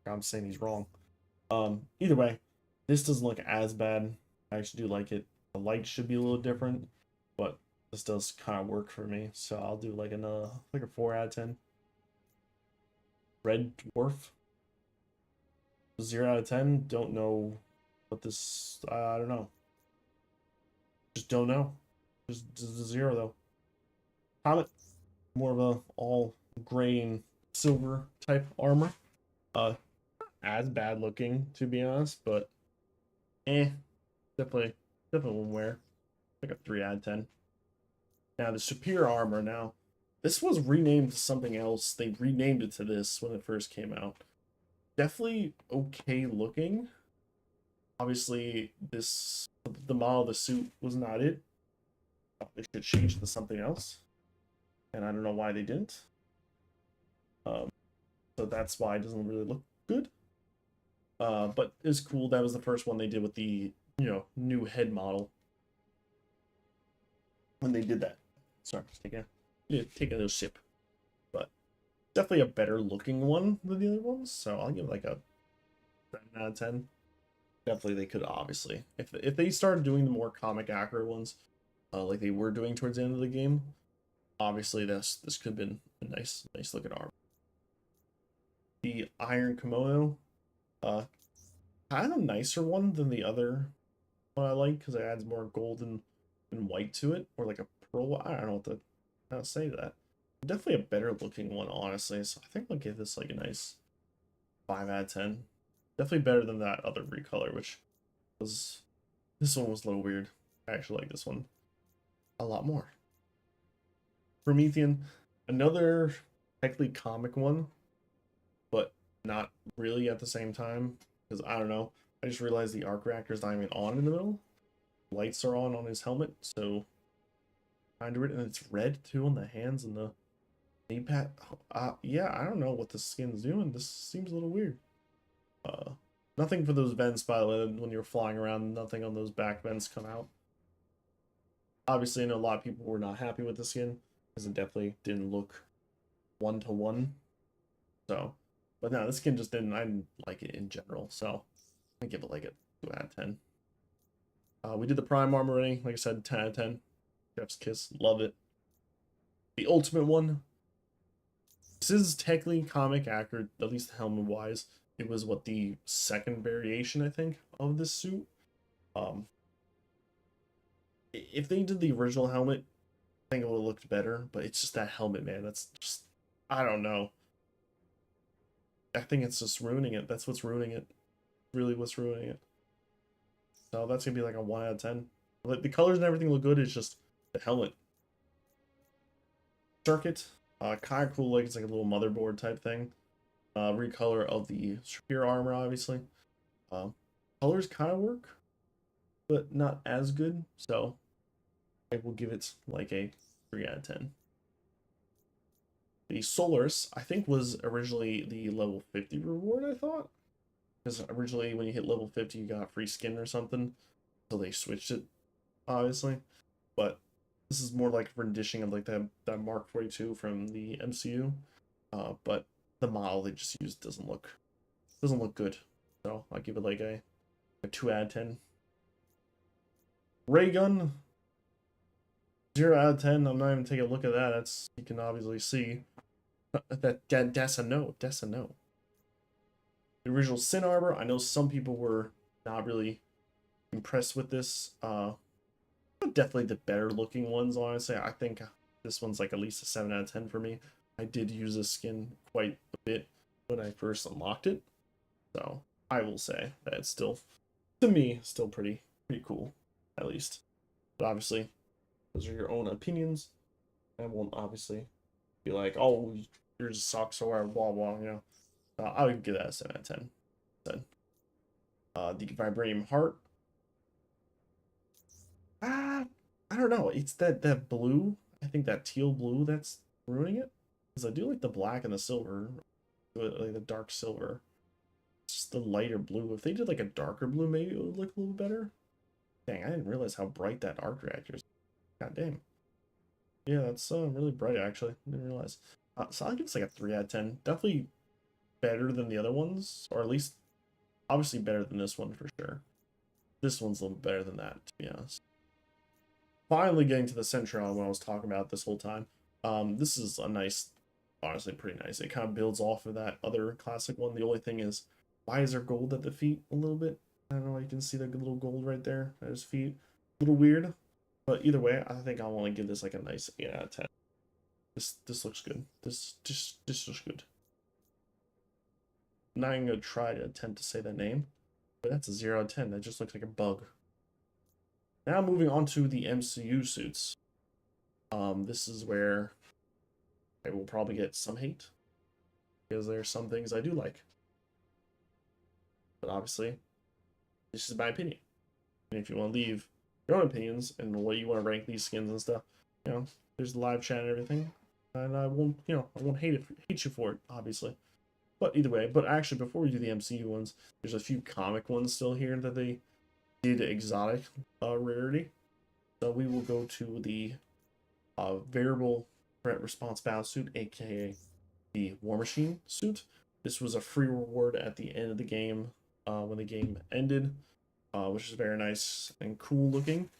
I'm saying he's wrong. Either way, this doesn't look as bad. I actually do like it. The light should be a little different, but this does kind of work for me. So I'll do like a 4 out of 10. Red Dwarf. 0 out of 10. Don't know what this. I don't know. Just don't know. Just a 0 though. Comet. More of a all gray and silver type armor. Uh, as bad looking to be honest, but definitely one wear. Like a 3 out of 10. Now the superior armor. Now this was renamed to something else. They renamed it to this when it first came out. Definitely okay looking. Obviously, the model of the suit was not it. They should change it to something else, and I don't know why they didn't. So that's why it doesn't really look good. But it's cool. That was the first one they did with the new head model. When they did that, sorry, take a little sip, but definitely a better looking one than the other ones. So I'll give it like a 7 out of 10. Definitely they could obviously if they started doing the more comic accurate ones, like they were doing towards the end of the game. Obviously, this could have been a nice looking armor. The Iron Kimono, kind of nicer one than the other one I like because it adds more gold and white to it, or like a pearl. I don't know how to say that. Definitely a better looking one, honestly. So I think I'll give this like a nice 5 out of 10. Definitely better than that other recolor, which was this one was a little weird. I actually like this one a lot more. Promethean, another technically comic one, but not really at the same time. Because I don't know. I just realized the arc reactor is not even on in the middle. Lights are on his helmet, so kind of, and it's red too on the hands and the knee pad. Yeah, I don't know what the skin's doing. This seems a little weird. Nothing for those vents, by the way. When you're flying around, nothing on those back vents come out. Obviously, I know a lot of people were not happy with the skin because it definitely didn't look 1-to-1. So, but no, the skin just didn't. I didn't like it in general. So, I give it like a 2 out of 10. We did the Prime armor already. Like I said, 10 out of 10. Chef's kiss, love it. The ultimate one. This is technically comic accurate, at least helmet wise. It was what the second variation, I think, of this suit. If they did the original helmet, I think it would have looked better. But it's just that helmet, man. That's just, I don't know. I think it's just ruining it. That's what's ruining it. Really, what's ruining it. So that's gonna be like a 1 out of 10. Like the colors and everything look good. It's just the helmet. Circuit, kind of cool. Like it's like a little motherboard type thing. Recolor of the superior armor, obviously. Colors kind of work, but not as good. So I will give it like a 3 out of 10. The Solaris, I think, was originally the level 50 reward, I thought. Because originally when you hit level 50, you got free skin or something. So they switched it, obviously. But this is more like a rendition of like that Mark 42 from the MCU. But the model they just used doesn't look good. So I'll give it like a 2 out of 10. Ray gun, 0 out of 10. I'm not even taking a look at that. That's, you can obviously see that's a no. That's a no. The original Sin armor, I know some people were not really impressed with this. But definitely the better looking ones, honestly. I think this one's like at least a 7 out of 10 for me. I did use this skin quite a bit when I first unlocked it. So I will say that it's still, to me, still pretty cool, at least. But obviously, those are your own opinions. I won't obviously be like, oh, yours sucks or blah blah, you know. I would give that a 7 out of 10. Then, the Vibranium Heart. I don't know. It's that blue. I think that teal blue that's ruining it. Because I do like the black and the silver, like the dark silver. It's just the lighter blue. If they did like a darker blue, maybe it would look a little better. Dang, I didn't realize how bright that arc reactor is. God damn. Yeah, that's really bright actually. Didn't realize. So I'll give this like a 3 out of 10. Definitely better than the other ones, or at least obviously better than this one for sure. This one's a little better than that, to be honest. Finally getting to the Centron when I was talking about this whole time. This is a nice honestly pretty nice. It kind of builds off of that other classic one. The only thing is, why is there gold at the feet a little bit? I don't know, you can see the little gold right there at his feet. A little weird. But either way, I think I want to give this like a nice 8 out of 10. This looks good. This looks good. I'm not even gonna try to attempt to say that name, but that's a 0 out of 10. That just looks like a bug. Now moving on to the MCU suits. This is where I will probably get some hate because there's some things I do like, but obviously, this is my opinion. And if you want to leave your own opinions and what you want to rank these skins and stuff, you know, there's the live chat and everything, and I won't, I won't hate you for it, obviously. But either way, but actually, before we do the MCU ones, there's a few comic ones still here that they did exotic rarity. So we will go to the variable threat response battle suit, aka the War Machine suit. This was a free reward at the end of the game when the game ended, which is very nice and cool looking.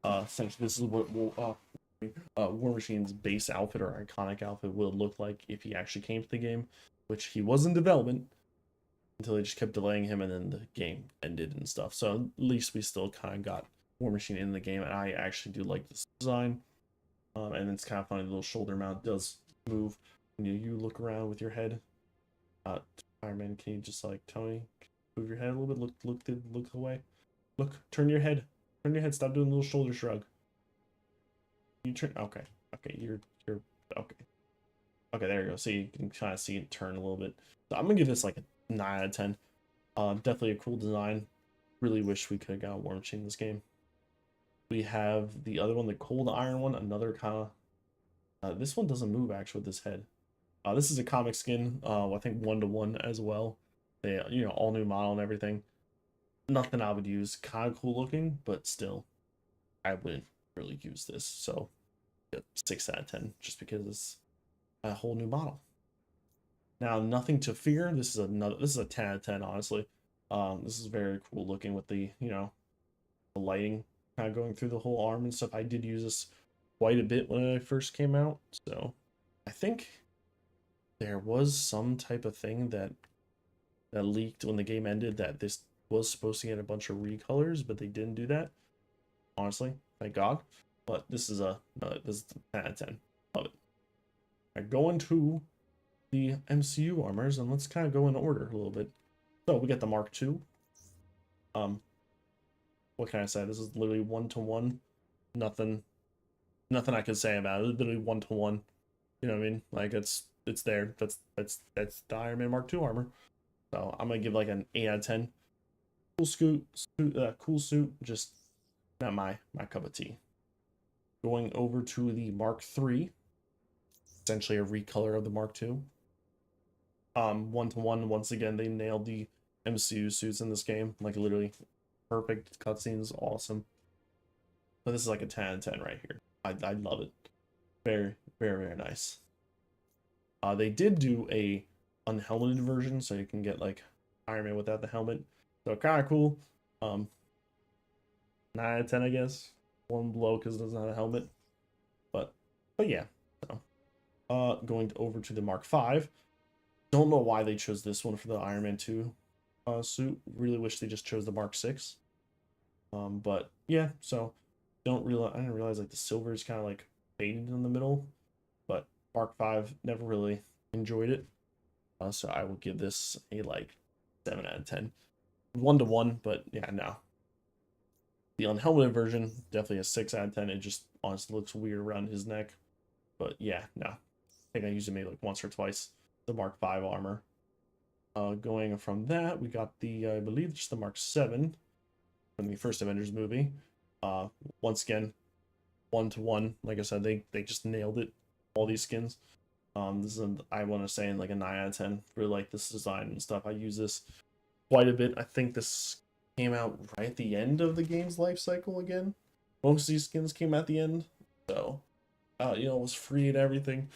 Essentially, this is what War Machine's base outfit or iconic outfit will look like if he actually came to the game, which he was in development until they just kept delaying him, and then the game ended and stuff. So at least we still kind of got War Machine in the game, and I actually do like this design. And it's kind of funny, the little shoulder mount does move when you look around with your head. Iron Man, can you just like, Tony, move your head a little bit, look away. Look, turn your head. Turn your head, stop doing the little shoulder shrug. You turn, okay, you're okay. Okay, there you go. So you can kind of see it turn a little bit. So I'm gonna give this like a 9 out of 10. Definitely a cool design. Really wish we could have got War Machine in this game. We have the other one, the Cold Iron one, another kind of... this one doesn't move actually with this head. This is a comic skin, I think 1-to-1 as well. They, all new model and everything. Nothing I would use. Kind of cool looking, but still, I wouldn't really use this. So, 6 out of 10, just because it's a whole new model. Now, nothing to fear. This is a 10 out of 10, honestly. This is very cool looking with the, the lighting kind of going through the whole arm and stuff. I did use this quite a bit when it first came out, so I think there was some type of thing that leaked when the game ended that this was supposed to get a bunch of recolors, but they didn't do that. Honestly, thank God. But this is a 10 out of 10. Love it. Now, going to the MCU armors, and let's kind of go in order a little bit. So we got the Mark II. What can I say? This is literally 1-to-1. Nothing I can say about it. It's literally 1-to-1. You know what I mean? Like it's there. That's the Iron Man Mark II armor. So I'm gonna give like an 8 out of 10. Cool suit. Just not my cup of tea. Going over to the Mark III. Essentially a recolor of the Mark II. 1-to-1. Once again, they nailed the MCU suits in this game. Like literally perfect cutscenes, awesome. But this is like a 10 out of 10 right here. I love it. Very, very, very nice. They did do a unhelmeted version, so you can get like Iron Man without the helmet. So kind of cool. 9 out of 10, I guess. One below because it doesn't have a helmet. But yeah. So going over to the Mark V. Don't know why they chose this one for the Iron Man 2 suit. Really wish they just chose the Mark VI. But yeah, so I didn't realize like the silver is kind of like faded in the middle, but Mark V never really enjoyed it. So I will give this a like 7 out of 10. 1-to-1, but yeah, no. The unhelmeted version, definitely a 6 out of 10. It just honestly looks weird around his neck. But yeah, no. I think I used it maybe like once or twice. The Mark V armor. Going from that, we got the, I believe, just the Mark VII from the first Avengers movie. Once again, 1-to-1. Like I said, they just nailed it. All these skins. This is, I want to say, in like a 9 out of 10. Really like this design and stuff. I use this quite a bit. I think this came out right at the end of the game's life cycle again. Most of these skins came at the end. So, it was free and everything.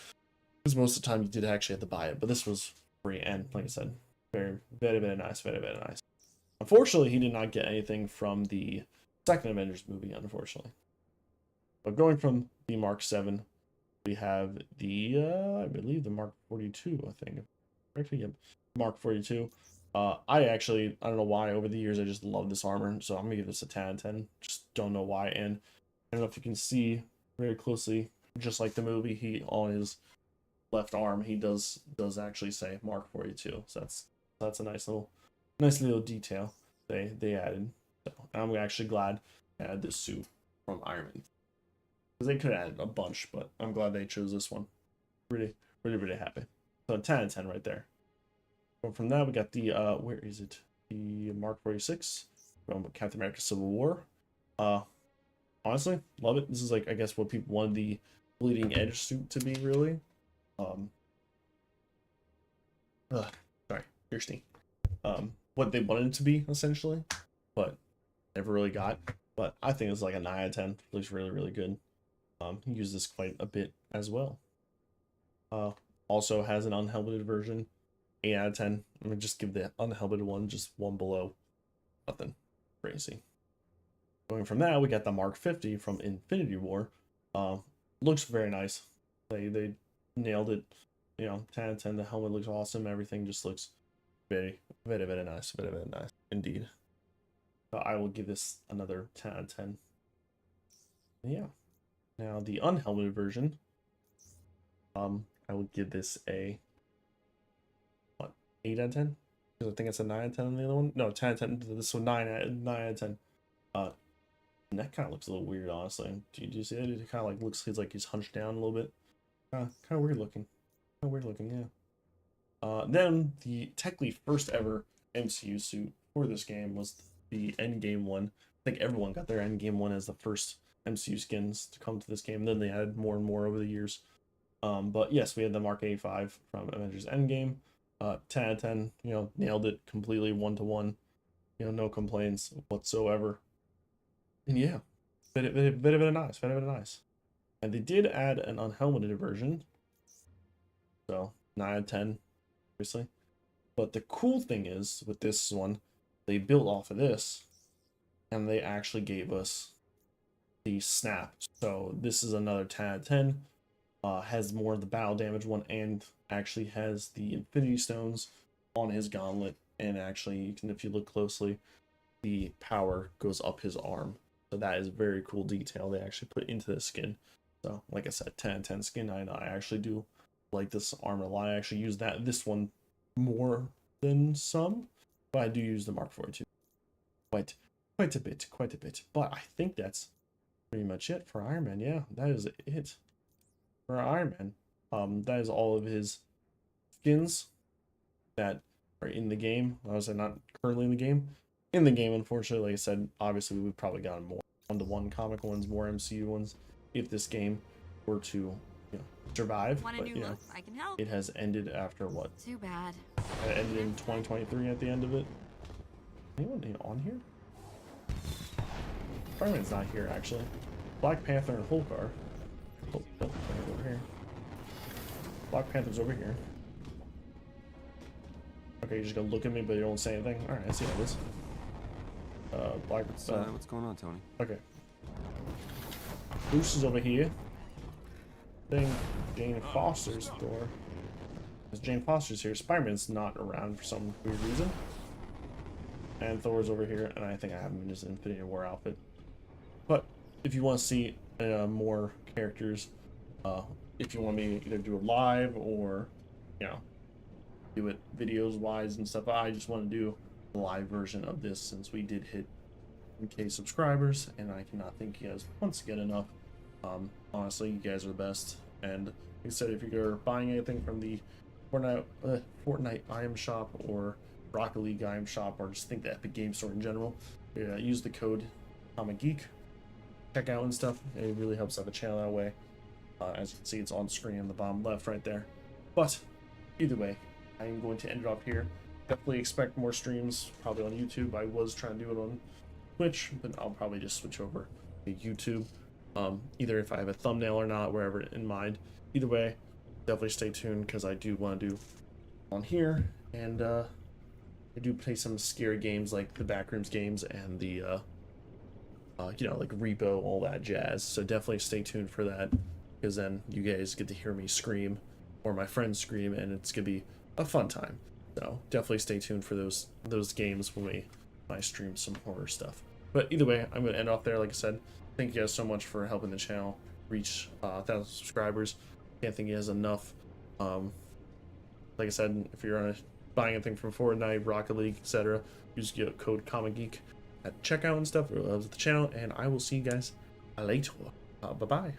Because most of the time you did actually have to buy it. But this was free and, like I said, very, very, very nice. Very, very nice. Unfortunately, he did not get anything from the second Avengers movie, unfortunately. But going from the Mark VII we have the I believe the Mark 42, I think. Actually, yep. Mark 42. I don't know why over the years I just love this armor, so I'm gonna give this a 10 out of 10. Just don't know why. And I don't know if you can see very closely, just like the movie, he on his left arm he does actually say Mark 42. So that's a nice little detail they added. So I'm actually glad I had this suit from Iron Man. Because they could have added a bunch, but I'm glad they chose this one. Really happy. So 10 out of 10 right there. From that, we got the where is it? The Mark 46 from Captain America: Civil War. Honestly, love it. This is like, I guess, what people wanted the bleeding edge suit to be, really. Sorry, thirsty. What they wanted it to be essentially, but never really got. But I think it's like a 9 out of 10. Looks really good. Use this quite a bit as well. Also has an unhelmeted version. 8 out of 10. I'm gonna just give the unhelmeted one just one below. Nothing crazy. Going from that, we got the Mark 50 from Infinity War. Looks very nice. They nailed it. You know, 10 out of 10. The helmet looks awesome. Everything just looks very nice. Very nice indeed. So I will give this another 10 out of 10. Yeah. Now the unhelmeted version. I would give this a 8 out of 10, because I think it's a 9 out of 10 on the other one. No, 10 out of 10. This one 9 out of 10. And that kind of looks a little weird, honestly. Do you see that? It kind of like looks he's hunched down a little bit. Kind of weird looking. Yeah. Then the technically first ever MCU suit for this game was the Endgame one. I think everyone got their Endgame one as the first MCU skins to come to this game. Then they added more and more over the years. But yes, we had the Mark 85 from Avengers Endgame. 10 out of 10, you know, nailed it completely 1-to-1. You know, no complaints whatsoever. And yeah, very nice. And they did add an unhelmeted version. So 9 out of 10, obviously. But the cool thing is with this one, they built off of this, and they actually gave us the snap. So this is another 10 out of 10. Has more of the battle damage one, and actually has the Infinity Stones on his gauntlet. And actually, you can, if you look closely, the power goes up his arm. So that is a very cool detail they actually put into this skin. So like I said, 10 out of 10 skin. I actually do like this armor a lot. I actually use this one more than some, but I do use the Mark 42 quite a bit. But I think that's pretty much it for Iron Man. Yeah, that is it for Iron Man. That is all of his skins that are in the game. I was not currently in the game. In the game, unfortunately, like I said, obviously we've probably gotten more 1-to-1 comic ones, more MCU ones, if this game were to, you know, survive. Want a but new you know, look? I can help. it has ended after what? Too bad. It ended in 2023 at the end of it. Anyone on here? Spider-Man's not here, actually. Black Panther and Hulk are. Oh, over here. Black Panther's over here. Okay, you're just gonna look at me, but you don't say anything. All right, I see how it is. What's going on, Tony? Okay. Bruce is over here. Then Jane Foster's door. As Jane Foster's here, Spider-Man's not around for some weird reason. And Thor's over here, and I think I have him in his Infinity War outfit. But if you want to see more characters, if you want me to either do it live or, you know, do it videos wise and stuff, I just want to do a live version of this since we did hit 1K subscribers, and I cannot thank you guys once again enough. Honestly, you guys are the best. And like I said, if you're buying anything from the Fortnite item shop or Rocket League item shop, or just think the Epic Game Store in general, use the code Geek. Check out and stuff. It really helps out the channel that way. As you can see, it's on screen in the bottom left right there. But either way, I am going to end it off here. Definitely expect more streams, probably on YouTube. I was trying to do it on Twitch, but I'll probably just switch over to YouTube. Either if I have a thumbnail or not, wherever in mind. Either way, definitely stay tuned, because I do want to do on here. And I do play some scary games like the Backrooms games and the you know, like Repo, all that jazz. So definitely stay tuned for that, because then you guys get to hear me scream or my friends scream, and it's gonna be a fun time. So definitely stay tuned for those games when I stream some horror stuff. But either way, I'm gonna end off there. Like I said, thank you guys so much for helping the channel reach 1,000 subscribers. Can't thank you guys enough. Like I said, if you're buying anything from Fortnite, Rocket League, etc., use code Geek at checkout and stuff. It loves the channel, and I will see you guys later. Bye bye.